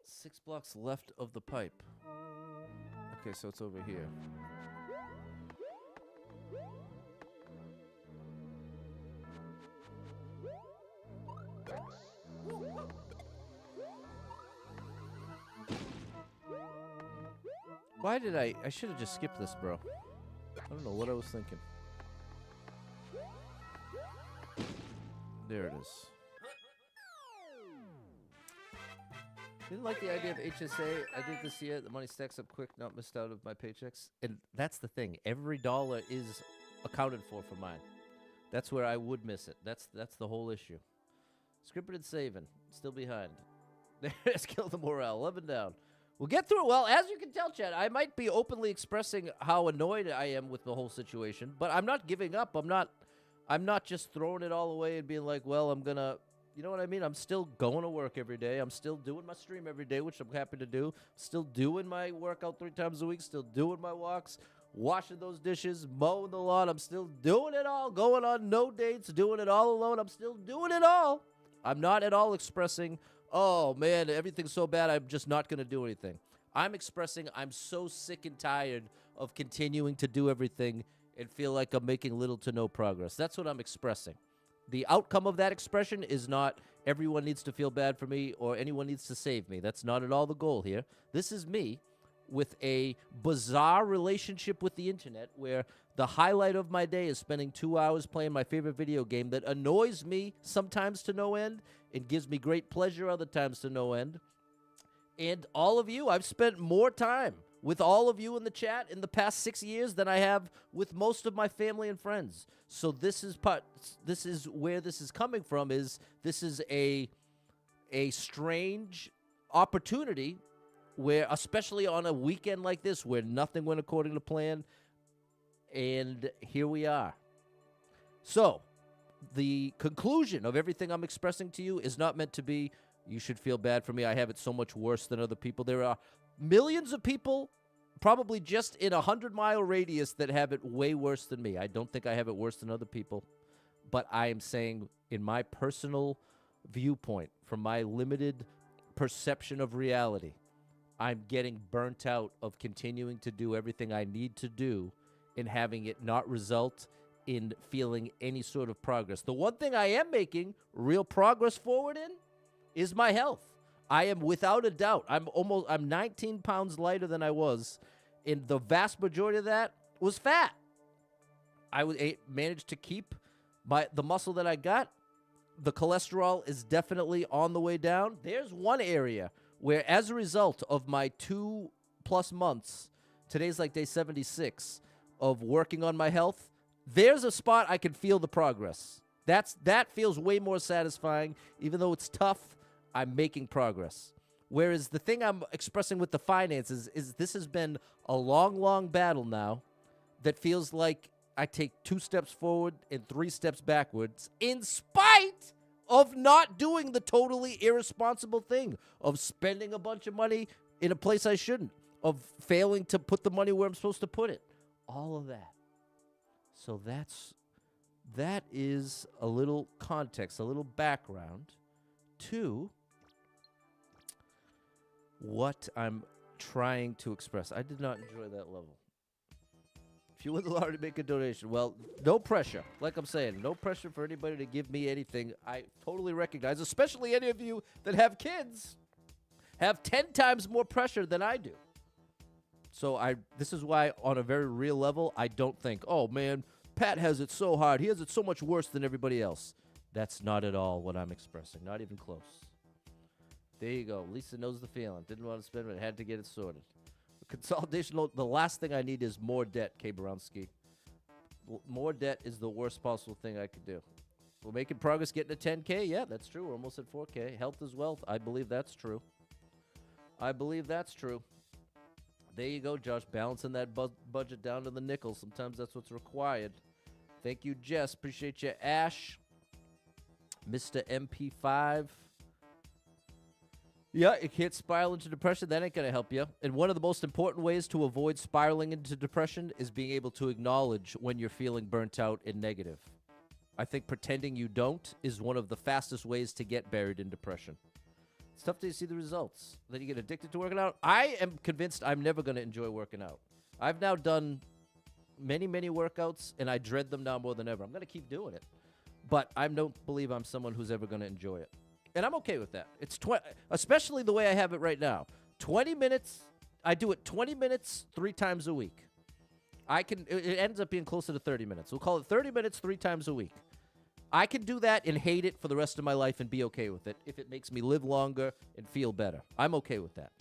[SPEAKER 1] Six blocks left of the pipe. Okay, so it's over here. Why did I should have just skipped this, bro. I don't know what I was thinking. There it is. Didn't like the idea of HSA. I did this year. The money stacks up quick, not missed out of my paychecks. And that's the thing. Every dollar is accounted for mine. That's where I would miss it. That's the whole issue. Scripted saving. Still behind. There's kill the morale. 11 down. We'll get through it. Well, as you can tell, Chad, I might be openly expressing how annoyed I am with the whole situation, but I'm not giving up. I'm not just throwing it all away and being like, well, I'm going to, you know what I mean? I'm still going to work every day. I'm still doing my stream every day, which I'm happy to do. Still doing my workout 3 times a week. Still doing my walks. washing those dishes, mowing the lawn. I'm still doing it all, going on no dates, doing it all alone. I'm still doing it all. I'm not at all expressing, oh, man, everything's so bad, I'm just not going to do anything. I'm expressing I'm so sick and tired of continuing to do everything and feel like I'm making little to no progress. That's what I'm expressing. The outcome of that expression is not everyone needs to feel bad for me or anyone needs to save me. That's not at all the goal here. This is me with a bizarre relationship with the internet where the highlight of my day is spending 2 hours playing my favorite video game that annoys me sometimes to no end and gives me great pleasure other times to no end. And all of you, I've spent more time with all of you in the chat in the past 6 years than I have with most of my family and friends. So this is where this is coming from. This is a strange opportunity where, especially on a weekend like this, where nothing went according to plan, and here we are. So the conclusion of everything I'm expressing to you is not meant to be, you should feel bad for me, I have it so much worse than other people. There are millions of people, probably just in a 100-mile radius, that have it way worse than me. I don't think I have it worse than other people, but I am saying in my personal viewpoint, from my limited perception of reality, I'm getting burnt out of continuing to do everything I need to do and having it not result in feeling any sort of progress. The one thing I am making real progress forward in is my health. I am without a doubt. I'm 19 pounds lighter than I was, and the vast majority of that was fat. I managed to keep the muscle that I got. The cholesterol is definitely on the way down. There's one area where, as a result of my 2+ months, today's like day 76, of working on my health, there's a spot I can feel the progress. That feels way more satisfying. Even though it's tough, I'm making progress. Whereas the thing I'm expressing with the finances is this has been a long, long battle now that feels like I take 2 steps forward and 3 steps backwards in spite of not doing the totally irresponsible thing of spending a bunch of money in a place I shouldn't, of failing to put the money where I'm supposed to put it. All of that. So that is a little context, a little background to what I'm trying to express. I did not enjoy that level. If you win the lottery, make a donation. Well, no pressure. Like I'm saying, no pressure for anybody to give me anything. I totally recognize, especially any of you that have kids, have 10 times more pressure than I do. So this is why, on a very real level, I don't think, oh, man, Pat has it so hard. He has it so much worse than everybody else. That's not at all what I'm expressing. Not even close. There you go. Lisa knows the feeling. Didn't want to spend it. Had to get it sorted. Consolidation, the last thing I need is more debt, K. Borowski. More debt is the worst possible thing I could do. We're making progress getting to 10K. Yeah, that's true. We're almost at 4K. Health is wealth. I believe that's true. I believe that's true. There you go, Josh. Balancing that budget down to the nickel. Sometimes that's what's required. Thank you, Jess. Appreciate you, Ash. Mr. MP5. Yeah, it can't spiral into depression. That ain't going to help you. And one of the most important ways to avoid spiraling into depression is being able to acknowledge when you're feeling burnt out and negative. I think pretending you don't is one of the fastest ways to get buried in depression. It's tough to see the results. Then you get addicted to working out. I am convinced I'm never going to enjoy working out. I've now done many, many workouts, and I dread them now more than ever. I'm going to keep doing it. But I don't believe I'm someone who's ever going to enjoy it. And I'm okay with that. It's especially the way I have it right now. 20 minutes. I do it 20 minutes 3 times a week. It ends up being closer to 30 minutes. We'll call it 30 minutes 3 times a week. I can do that and hate it for the rest of my life and be okay with it if it makes me live longer and feel better. I'm okay with that.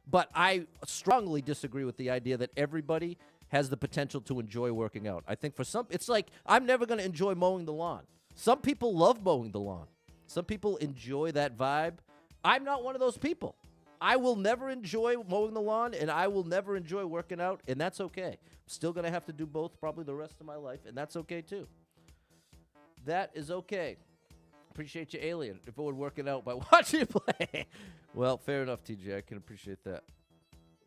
[SPEAKER 1] But I strongly disagree with the idea that everybody has the potential to enjoy working out. I think for some, it's like I'm never going to enjoy mowing the lawn. Some people love mowing the lawn. Some people enjoy that vibe. I'm not one of those people. I will never enjoy mowing the lawn, and I will never enjoy working out, and that's okay. I'm still going to have to do both probably the rest of my life, and that's okay too. That is okay. Appreciate you, Alien, if it would work it out by watching you play. Well, fair enough, TJ. I can appreciate that.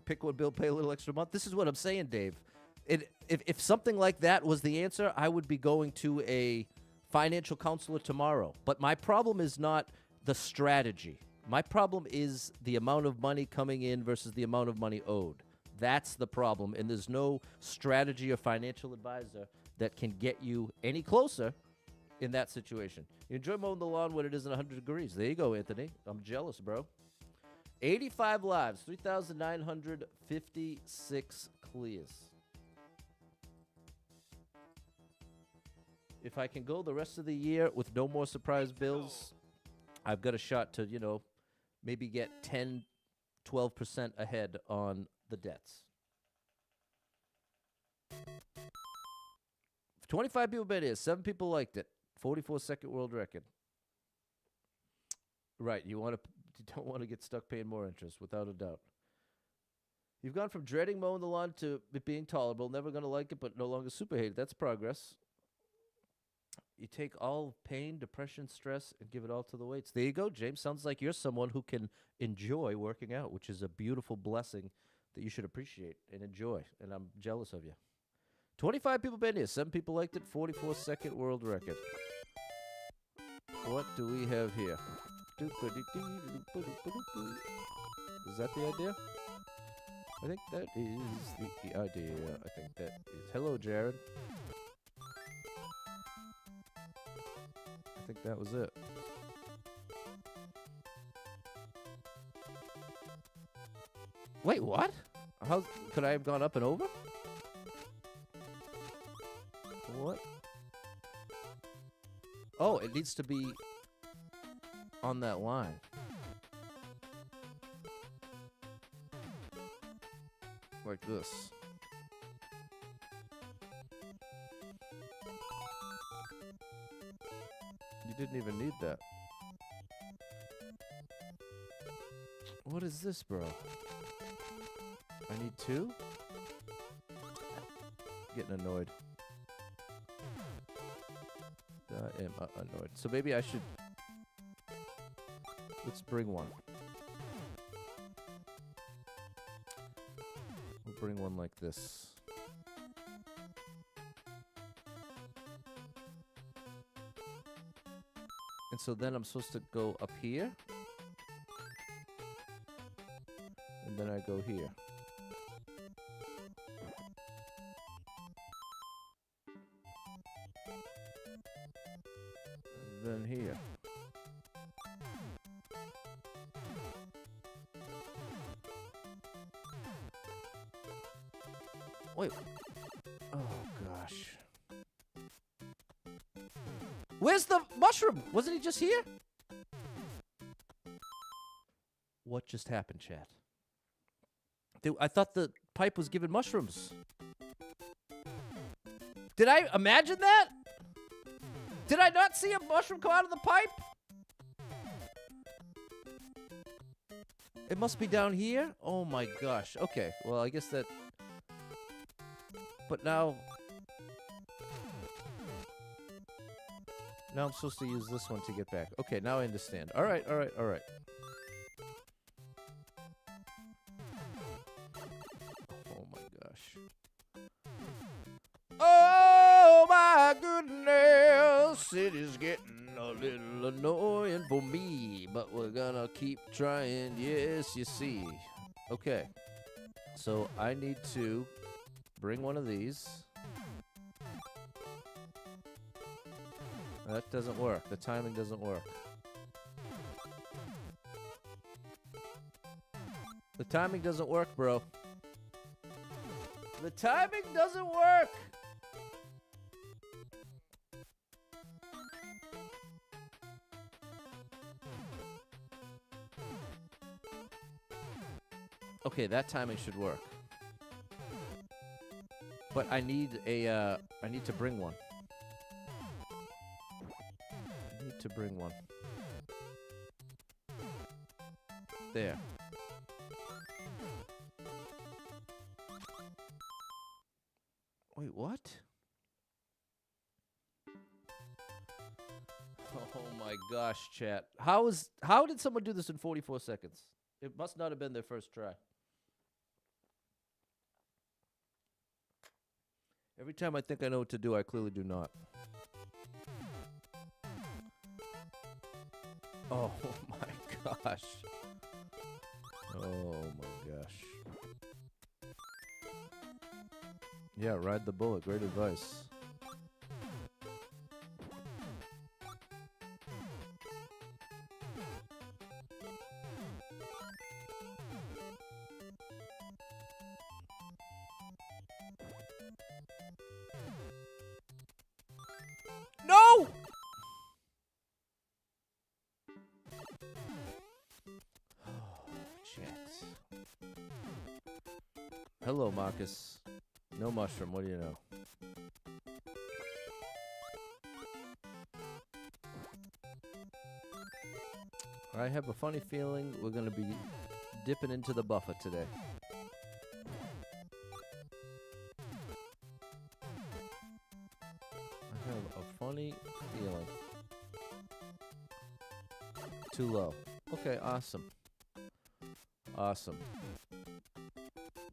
[SPEAKER 1] Pick one bill, pay a little extra month. This is what I'm saying, Dave. If something like that was the answer, I would be going to a financial counselor tomorrow. But my problem is not the strategy. My problem is the amount of money coming in versus the amount of money owed. That's the problem, and there's no strategy or financial advisor that can get you any closer in that situation. You enjoy mowing the lawn when it isn't 100 degrees. There you go, Anthony. I'm jealous, bro. 85 lives, 3,956 clears. If I can go the rest of the year with no more surprise bills, I've got a shot to, maybe get 10, 12% ahead on the debts. 25 people been here. 7 people liked it. 44-second world record. Right. You don't want to get stuck paying more interest, without a doubt. You've gone from dreading mowing the lawn to it being tolerable, never going to like it, but no longer super hate it. That's progress. You take all pain, depression, stress, and give it all to the weights. There you go, James. Sounds like you're someone who can enjoy working out, which is a beautiful blessing that you should appreciate and enjoy. And I'm jealous of you. 25 people been here. 7 people liked it. 44-second world record. What do we have here? Is that the idea? I think that is the idea. I think that is. Hello, Jared. I think that was it. Wait, what? How could I have gone up and over? What? Oh, it needs to be on that line. Like this. You didn't even need that. What is this, bro? I need 2? Getting annoyed. I am annoyed. So maybe I should... Let's bring one. We'll bring one like this. And so then I'm supposed to go up here. And then I go here. And then here. Wait. Oh, gosh. Where's the mushroom? Wasn't he just here? What just happened, chat? I thought the pipe was giving mushrooms. Did I imagine that? Did I not see a mushroom come out of the pipe? It must be down here? Oh my gosh. Okay, well, I guess that... But now... Now I'm supposed to use this one to get back. Okay, now I understand. All right, all right, all right. Oh my gosh. Oh my goodness, it is getting a little annoying for me, but we're gonna keep trying. Yes, you see. Okay, so I need to bring one of these. That doesn't work. The timing doesn't work. The timing doesn't work, bro. The timing doesn't work. Okay, that timing should work. But I need a, I need to bring one. To bring one. There. Wait, what? Oh my gosh, chat. How did someone do this in 44 seconds? It must not have been their first try. Every time I think I know what to do, I clearly do not. Oh my gosh. Oh my gosh. Yeah, ride the bullet. Great advice. No! Shit. Hello, Marcus. No mushroom, what do you know? I have a funny feeling we're going to be dipping into the buffer today. I have a funny feeling. Too low. Okay, awesome. Awesome.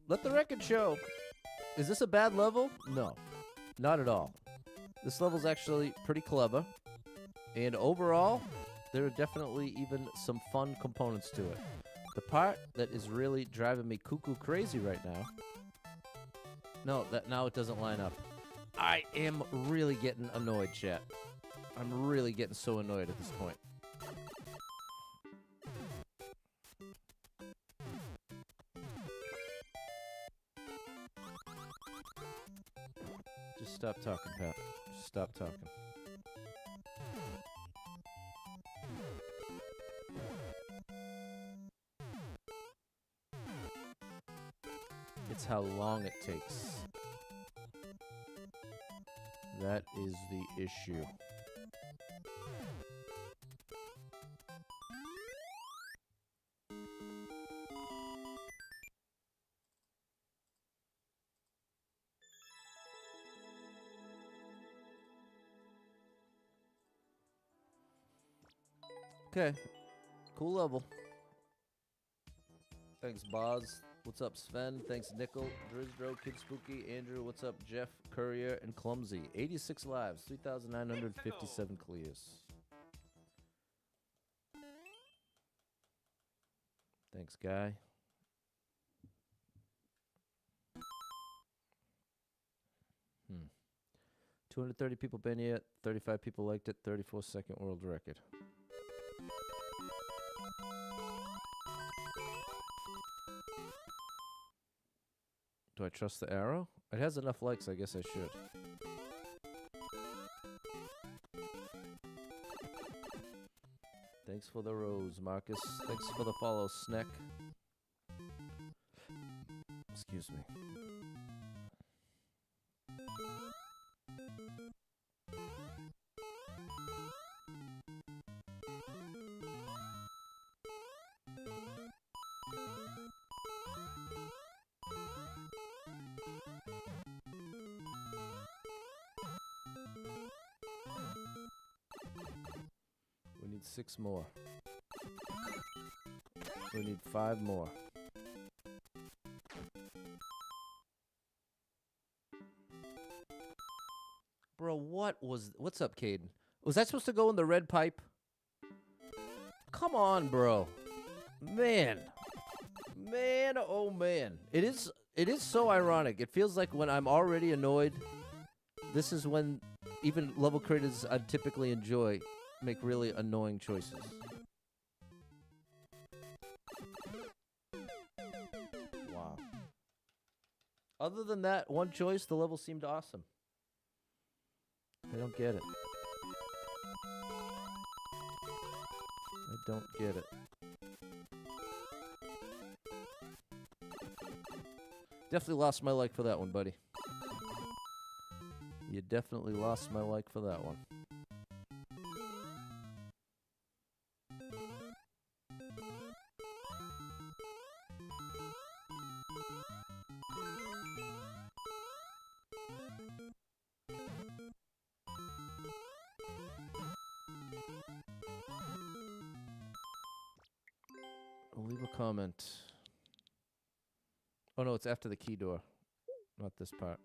[SPEAKER 1] Let the record show. Is this a bad level? No, not at all. This level's actually pretty clever. And overall, there are definitely even some fun components to it. The part that is really driving me cuckoo crazy right now. No, now it doesn't line up. I am really getting annoyed, chat. I'm really getting so annoyed at this point. Just stop talking, Pat. Just stop talking. It's how long it takes. That is the issue. Okay. Cool level. Thanks, Boz. What's up, Sven? Thanks, Nickel, Drizdro, Kid Spooky, Andrew. What's up, Jeff, Courier, and Clumsy? 86 lives, 3,957 clears. Thanks, Guy. Hmm. 230 people been here, 35 people liked it, 34-second world record. Do I trust the arrow? It has enough likes, I guess I should. Thanks for the rose, Marcus. Thanks for the follow, Sneck. Excuse me. We need 6 more. We need 5 more. Bro, what's up, Caden? Was that supposed to go in the red pipe? Come on, bro. Man. Man, oh man. It is so ironic. It feels like when I'm already annoyed, this is when even level creators I typically enjoy make really annoying choices. Wow. Other than that one choice, the level seemed awesome. I don't get it. I don't get it. Definitely lost my like for that one, buddy. You definitely lost my like for that one. Leave a comment. Oh no, it's after the key door. Not this part.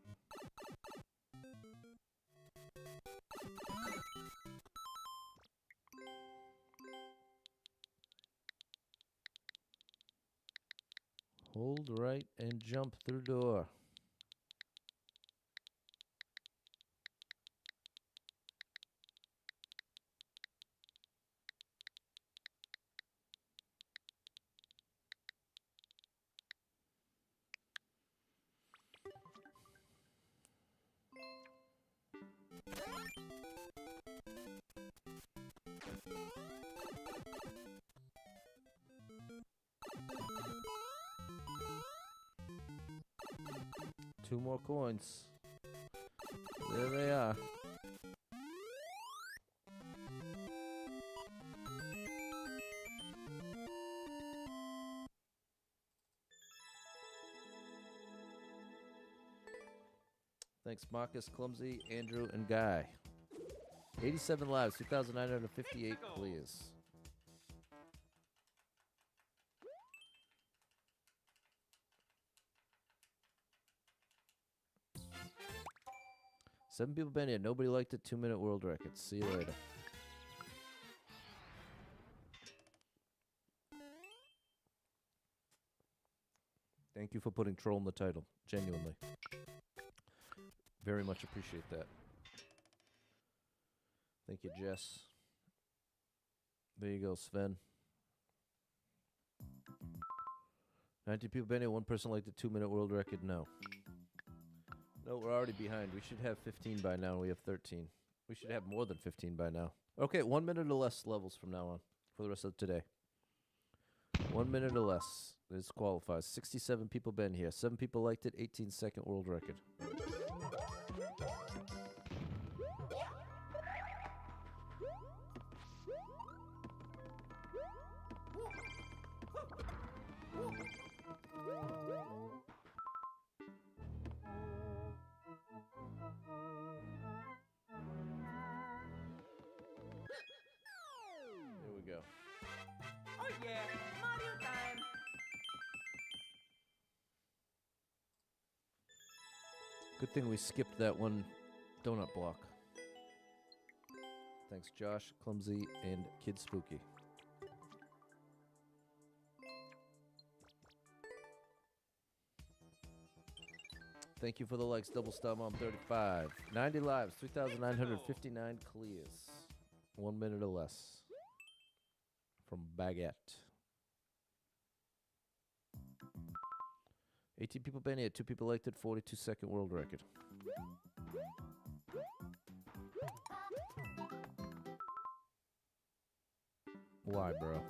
[SPEAKER 1] Hold right and jump through door. Two more coins. There they are. Thanks, Marcus, Clumsy, Andrew, and Guy. 87 lives, 2,958 clears. Seven people been here. Nobody liked it. 2-minute world record. See you later. Thank you for putting troll in the title. Genuinely. Very much appreciate that. Thank you, Jess. There you go, Sven. 19 people been here. One person liked the 2-minute world record. No. No, we're already behind. We should have 15 by now. We have 13. We should have more than 15 by now. Okay, 1 minute or less levels from now on for the rest of today. 1 minute or less. This qualifies. 67 people been here. 7 people liked it. 18-second world record. Here we go.
[SPEAKER 2] Oh yeah, Mario time.
[SPEAKER 1] Good thing we skipped that one donut block. Thanks, Josh, Clumsy, and Kid Spooky. Thank you for the likes, Double Star Mom 35. 90 lives, 3,959 clears. 1 minute or less. From Baguette. 18 people been here, 2 people liked it, 42-second world record. Why, bro?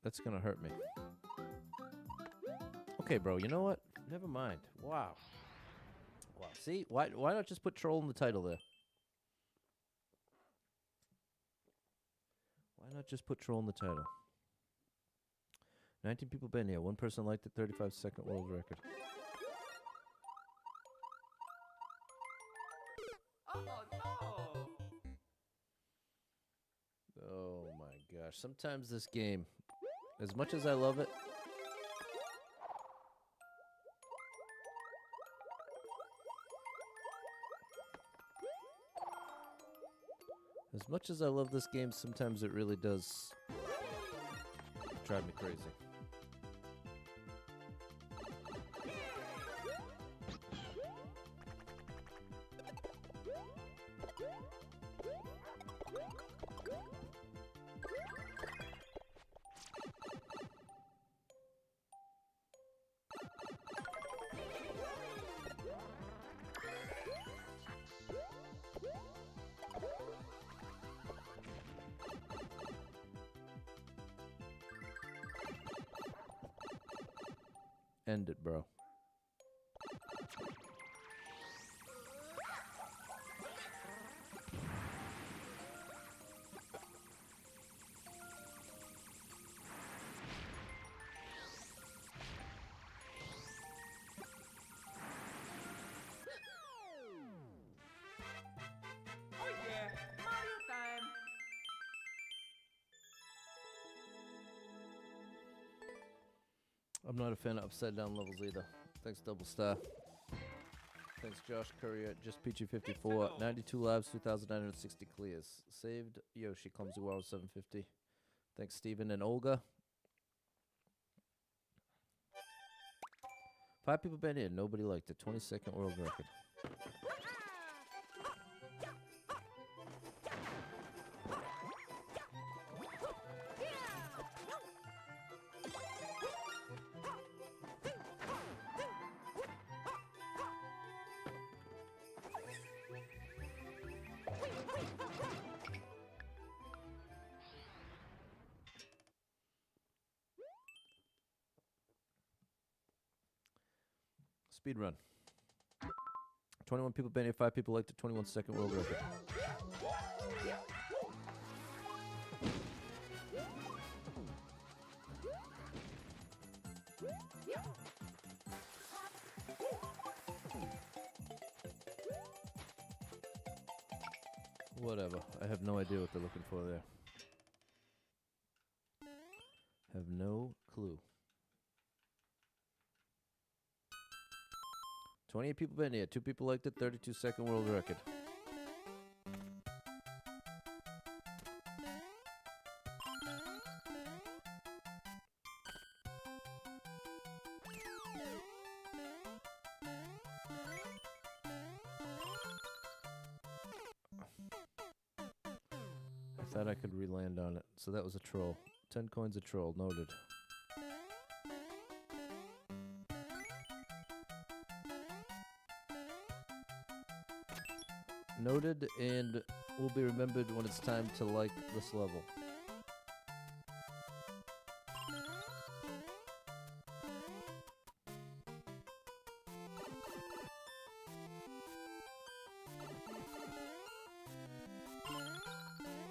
[SPEAKER 1] That's gonna hurt me. Okay, bro, you know what? Never mind. Wow. Wow. See? Why not just put troll in the title there? Why not just put troll in the title? 19 people been here. One person liked it, 35-second world record.
[SPEAKER 2] Oh no.
[SPEAKER 1] Oh my gosh. Sometimes this game, as much as I love it, as much as I love this game, sometimes it really does drive me crazy. End it, bro.
[SPEAKER 2] Oh yeah, Mario time.
[SPEAKER 1] I'm not a fan of upside down levels either. Thanks, Double Star. Thanks, Josh Courier. Just Peachy 54. 92 lives, 2,960 clears. Saved Yoshi Clumsy World 750. Thanks, Steven and Olga. 5 people been in. Nobody liked it. 22nd world record. Speed run. 21 people been here, 5 people liked it, 21 second world record. Whatever. I have no idea what they're looking for there. Have no clue. 28 people been here. 2 people liked it. 32-second world record. I thought I could re-land on it. So that was a troll. 10 coins a troll. Noted. Noted, and will be remembered when it's time to like this level.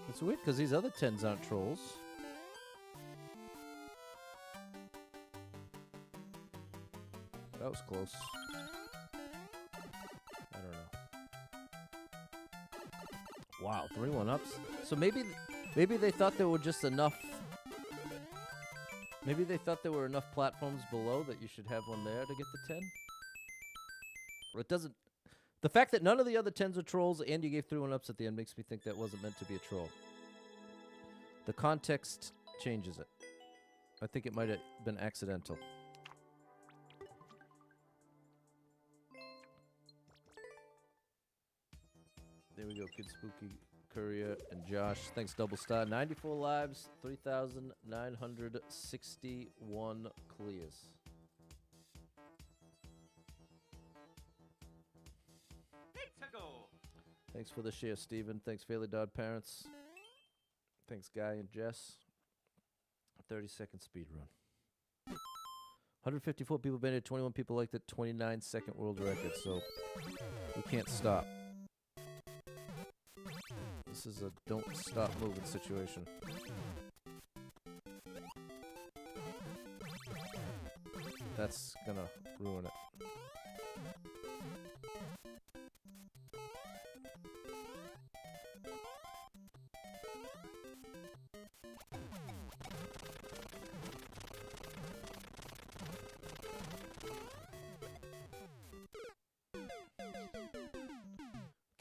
[SPEAKER 1] It's weird because these other 10s aren't trolls. That was close. I don't know. Wow, 3 1-ups. So maybe they thought there were just enough. Maybe they thought there were enough platforms below that you should have one there to get the 10. Or it doesn't. The fact that none of the other 10s are trolls and you gave 3 1-ups at the end makes me think that wasn't meant to be a troll. The context changes it. I think it might have been accidental. There we go, Kid Spooky, Courier, and Josh. Thanks, Double Star. 94 lives, 3,961 clears.
[SPEAKER 2] Pizza go.
[SPEAKER 1] Thanks for the share, Steven. Thanks, Fairly Dodd Parents. Thanks, Guy and Jess. 30-second speed run. 154 people been here, 21 people liked it, 29-second world record, so we can't stop. This is a don't stop moving situation. That's gonna ruin it.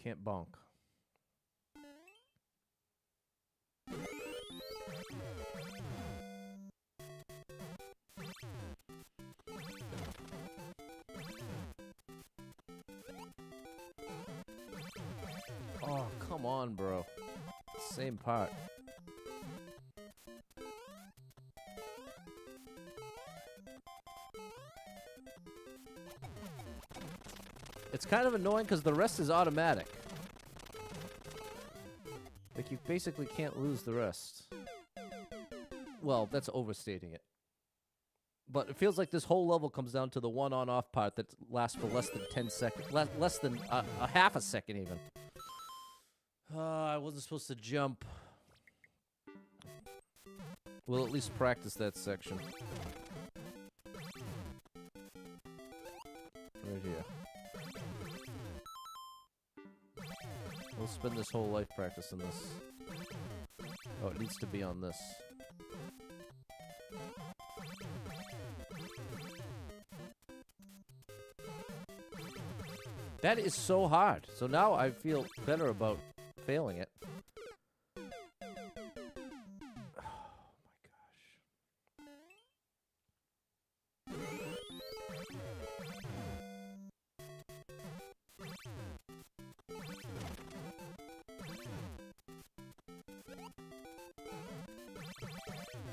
[SPEAKER 1] Can't bonk. Oh, come on, bro. Same part. It's kind of annoying because the rest is automatic. Like, you basically can't lose the rest. Well, that's overstating it. But it feels like this whole level comes down to the one on-off part that lasts for less than 10 seconds. Less than a half a second, even. I wasn't supposed to jump. We'll at least practice that section. Right here. We'll spend this whole life practicing this. Oh, it needs to be on this. That is so hard. So now I feel better about failing it.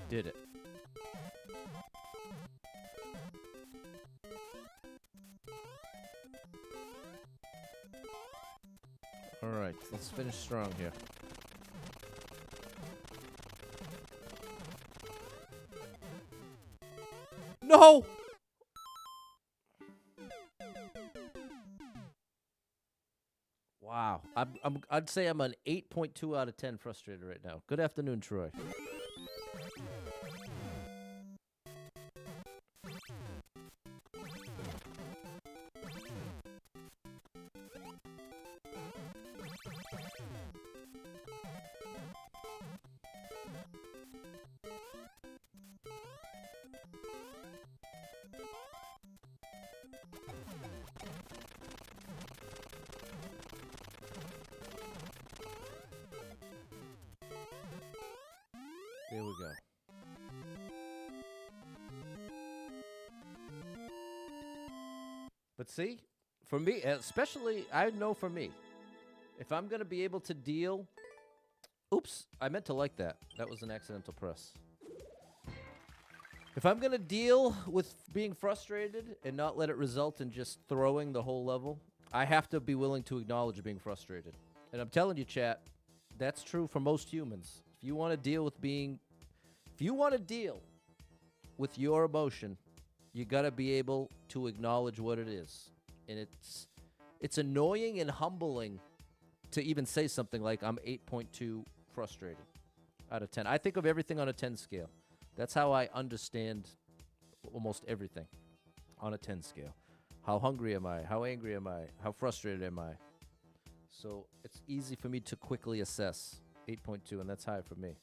[SPEAKER 1] Did it. All right, let's finish strong here. No! Wow. I'd say I'm an 8.2 out of 10 frustrated right now. Good afternoon, Troy. There we go. But see, for me, especially, I know for me, if I'm going to be able to deal... Oops, I meant to like that. That was an accidental press. If I'm going to deal with being frustrated and not let it result in just throwing the whole level, I have to be willing to acknowledge being frustrated. And I'm telling you, chat, that's true for most humans. If you want to deal with your emotion, you got to be able to acknowledge what it is. And it's annoying and humbling to even say something like I'm 8.2 frustrated out of 10. I think of everything on a 10 scale. That's how I understand almost everything on a 10 scale. How hungry am I? How angry am I? How frustrated am I? So it's easy for me to quickly assess 8.2, and that's high for me.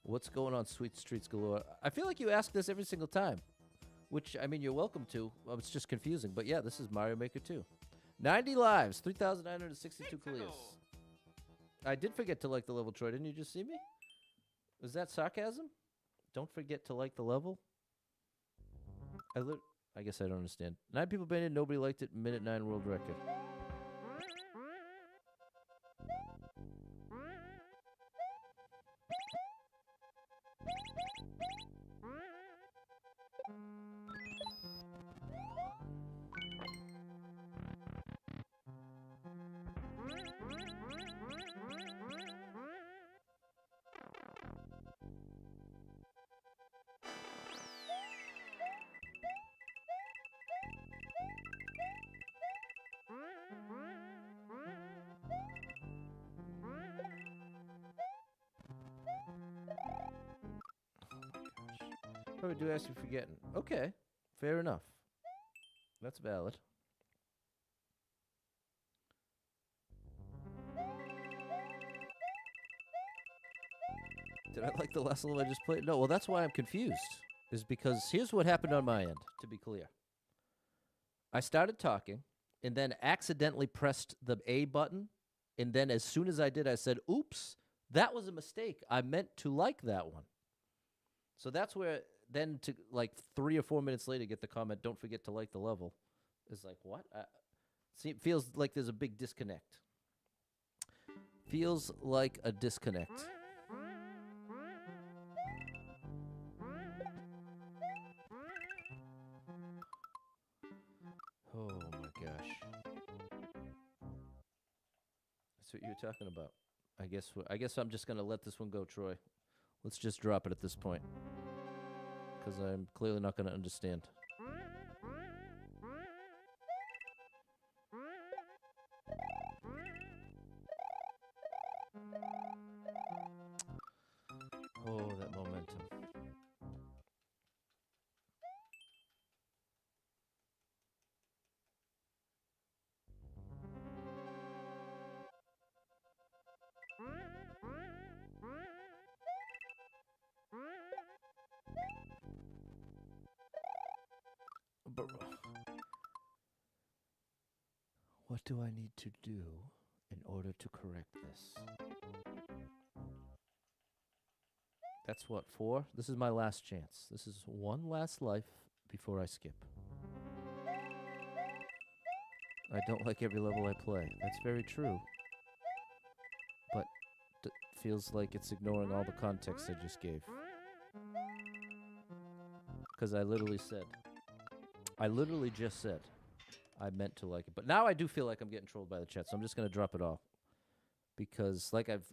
[SPEAKER 1] What's going on, Sweet Streets Galore? I feel like you ask this every single time, which, I mean, you're welcome to. Well, it's just confusing. But, yeah, this is Mario Maker 2. 90 lives, 3,962 clears. I did forget to like the level, Troy. Didn't you just see me? Was that sarcasm? Don't forget to like the level? I guess I don't understand. 9 people banned, nobody liked it. Minute 9 world record. Probably do ask you forgetting. Okay, fair enough. That's valid. Did I like the last level I just played? No, well, that's why I'm confused. Is because here's what happened on my end, to be clear. I started talking, and then accidentally pressed the A button, and then as soon as I did, I said, oops, that was a mistake. I meant to like that one. So that's where... Then to like 3 or 4 minutes later, get the comment, don't forget to like the level. It's like, what? See, it feels like there's a big disconnect. Feels like a disconnect. Oh my gosh. That's what you were talking about. I guess I'm just going to let this one go, Troy. Let's just drop it at this point. Because I'm clearly not going to understand. Oh, that momentum. What do I need to do in order to correct this? That's what, 4? This is my last chance. This is one last life before I skip. I don't like every level I play. That's very true. But feels like it's ignoring all the context I just gave. Because I literally just said I meant to like it. But now I do feel like I'm getting trolled by the chat, so I'm just going to drop it off. Because like I've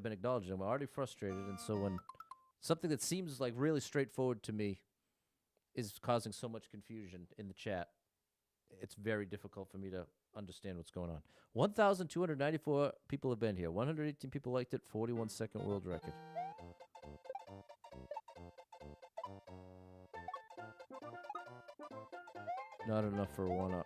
[SPEAKER 1] been acknowledging, I'm already frustrated, and so when something that seems like really straightforward to me is causing so much confusion in the chat, it's very difficult for me to understand what's going on. 1,294 people have been here. 118 people liked it. 41-second world record. Not enough for a 1-up.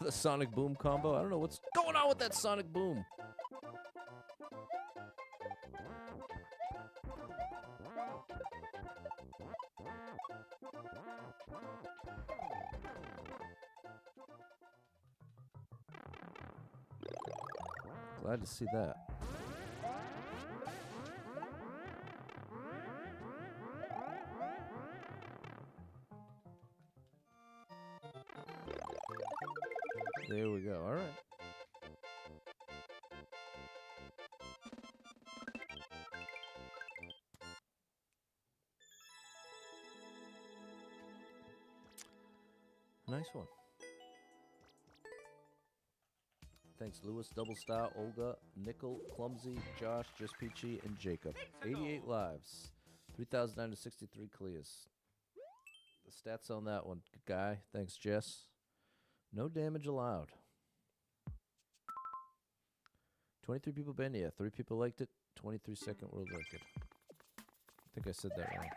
[SPEAKER 1] The Sonic Boom combo. I don't know what's going on with that Sonic Boom. Glad to see that. There we go. All right. Nice one. Thanks, Lewis, Double Star, Olga, Nickel, Clumsy, Josh, Just Peachy, and Jacob. 88 lives. 3,963 clears. The stats on that one, good guy. Thanks, Jess. No damage allowed. 23 people been here. 3 people liked it. 23-second world record. I think I said that wrong.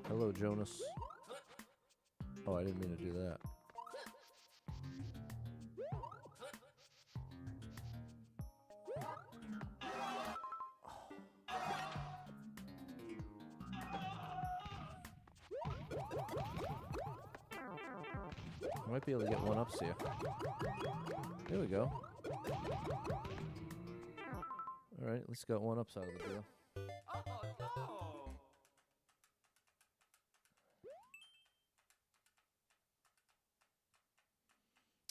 [SPEAKER 1] Hello, Jonas. Oh, I didn't mean to do that. I might be able to get 1-ups here. There we go. All right, at least got 1-ups out of the deal.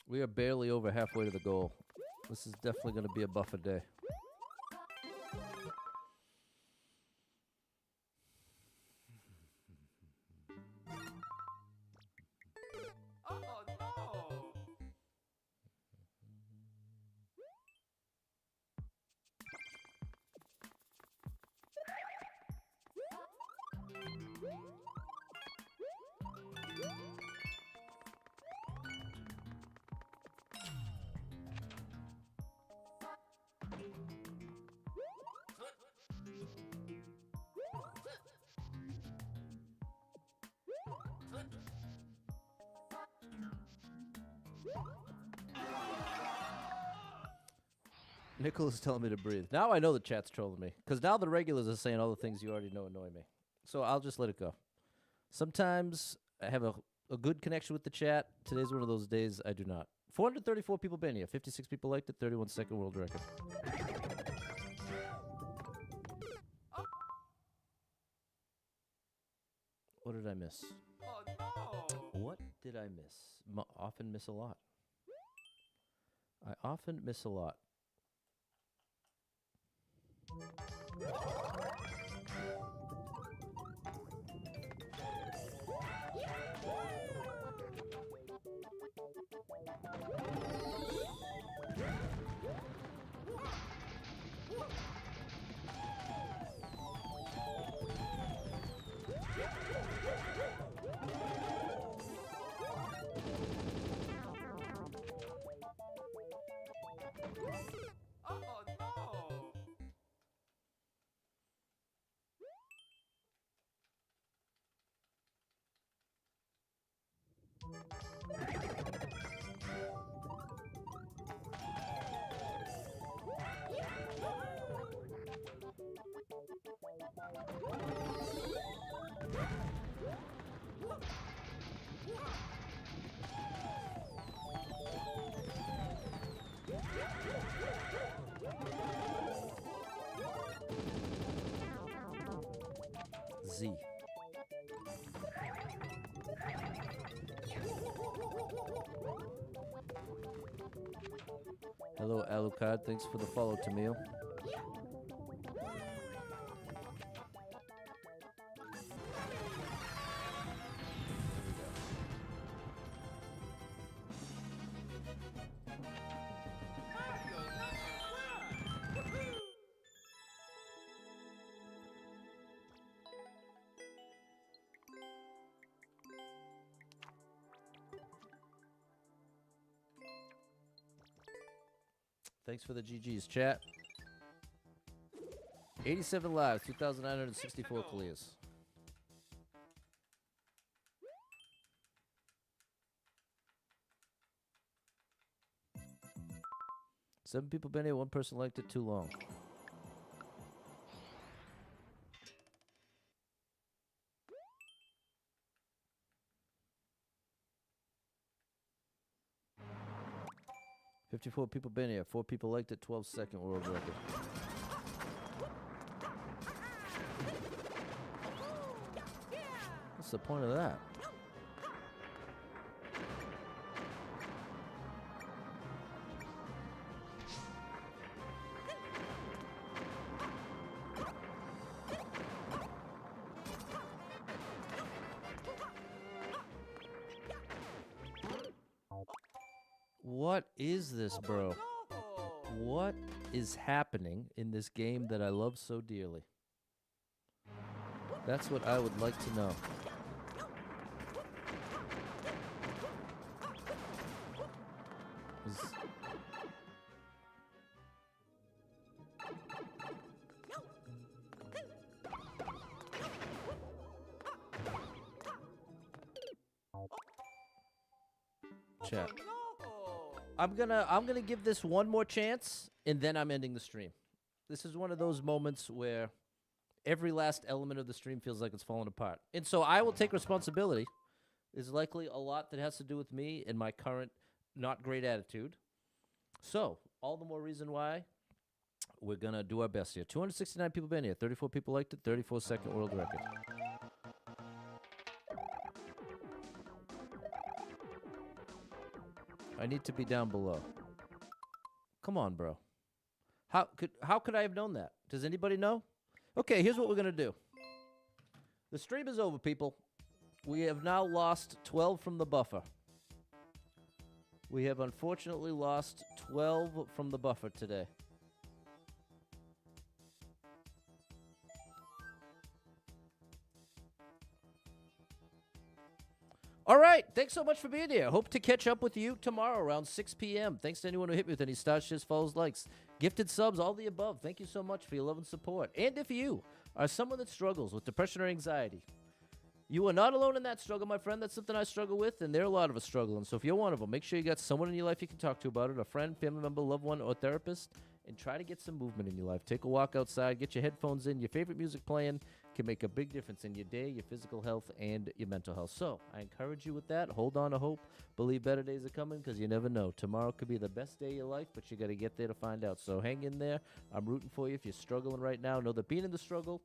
[SPEAKER 1] We are barely over halfway to the goal. This is definitely going to be a buffer day. Nicholas is telling me to breathe. Now I know the chat's trolling me. Because now the regulars are saying all the things you already know annoy me. So I'll just let it go. Sometimes I have a good connection with the chat. Today's one of those days I do not. 434 people been here. 56 people liked it. 31-second world record. What did I miss?
[SPEAKER 2] Oh no!
[SPEAKER 1] What did I miss? Often miss a lot. I often miss a lot. Z. Hello, Alucard. Thanks for the follow, Tamil. Thanks for the GGs, chat. 87 lives, 2,964 clears. Seven people been here, one person liked it too long. $54 people been here, 4 people liked it, 12-second world record. What's the point of that? What is this, bro? What is happening in this game that I love so dearly? That's what I would like to know. Chat. I'm gonna give this one more chance, and then I'm ending the stream. This is one of those moments where every last element of the stream feels like it's falling apart. And so I will take responsibility. There's likely a lot that has to do with me and my current not great attitude. So, all the more reason why we're going to do our best here. 269 people been here. 34 people liked it. 34-second world record. I need to be down below. Come on, bro. How could I have known that? Does anybody know? Okay, here's what we're going to do. The stream is over, people. We have now lost 12 from the buffer. We have unfortunately lost 12 from the buffer today. All right. Thanks so much for being here. Hope to catch up with you tomorrow around 6 p.m. Thanks to anyone who hit me with any stars, shares, follows, likes, gifted subs, all the above. Thank you so much for your love and support. And if you are someone that struggles with depression or anxiety, you are not alone in that struggle, my friend. That's something I struggle with, and there are a lot of us struggling. So if you're one of them, make sure you got someone in your life you can talk to about it, a friend, family member, loved one, or therapist, and try to get some movement in your life. Take a walk outside, get your headphones in, your favorite music playing. Can make a big difference in your day, your physical health, and your mental health. So I encourage you with that. Hold on to hope. Believe better days are coming, because you never know. Tomorrow could be the best day of your life, but you got to get there to find out. So hang in there. I'm rooting for you. If you're struggling right now, know that being in the struggle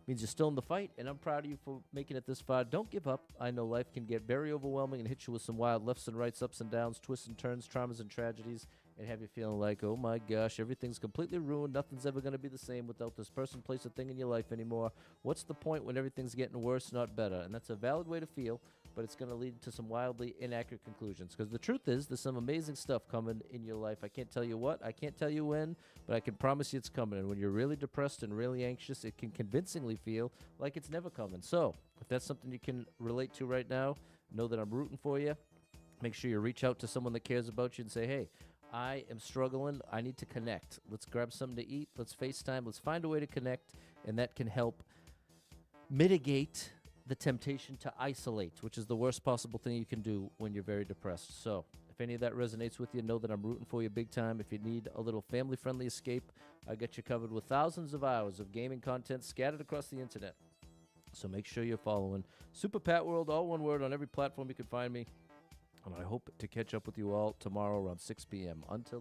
[SPEAKER 1] means you're still in the fight, and I'm proud of you for making it this far. Don't give up. I know life can get very overwhelming and hit you with some wild lefts and rights, ups and downs, twists and turns, traumas and tragedies, and have you feeling like, oh my gosh, everything's completely ruined. Nothing's ever going to be the same without this person, place, or thing in your life anymore. What's the point when everything's getting worse, not better? And that's a valid way to feel, but it's going to lead to some wildly inaccurate conclusions. Because the truth is, there's some amazing stuff coming in your life. I can't tell you what, I can't tell you when, but I can promise you it's coming. And when you're really depressed and really anxious, it can convincingly feel like it's never coming. So if that's something you can relate to right now, know that I'm rooting for you. Make sure you reach out to someone that cares about you and say, hey, I am struggling. I need to connect. Let's grab something to eat. Let's FaceTime. Let's find a way to connect, and that can help mitigate the temptation to isolate, which is the worst possible thing you can do when you're very depressed. So if any of that resonates with you, know that I'm rooting for you big time. If you need a little family-friendly escape, I got you covered with thousands of hours of gaming content scattered across the internet. So make sure you're following Super Pat World, all one word, on every platform you can find me. And I hope to catch up with you all tomorrow around 6 p.m. Until then.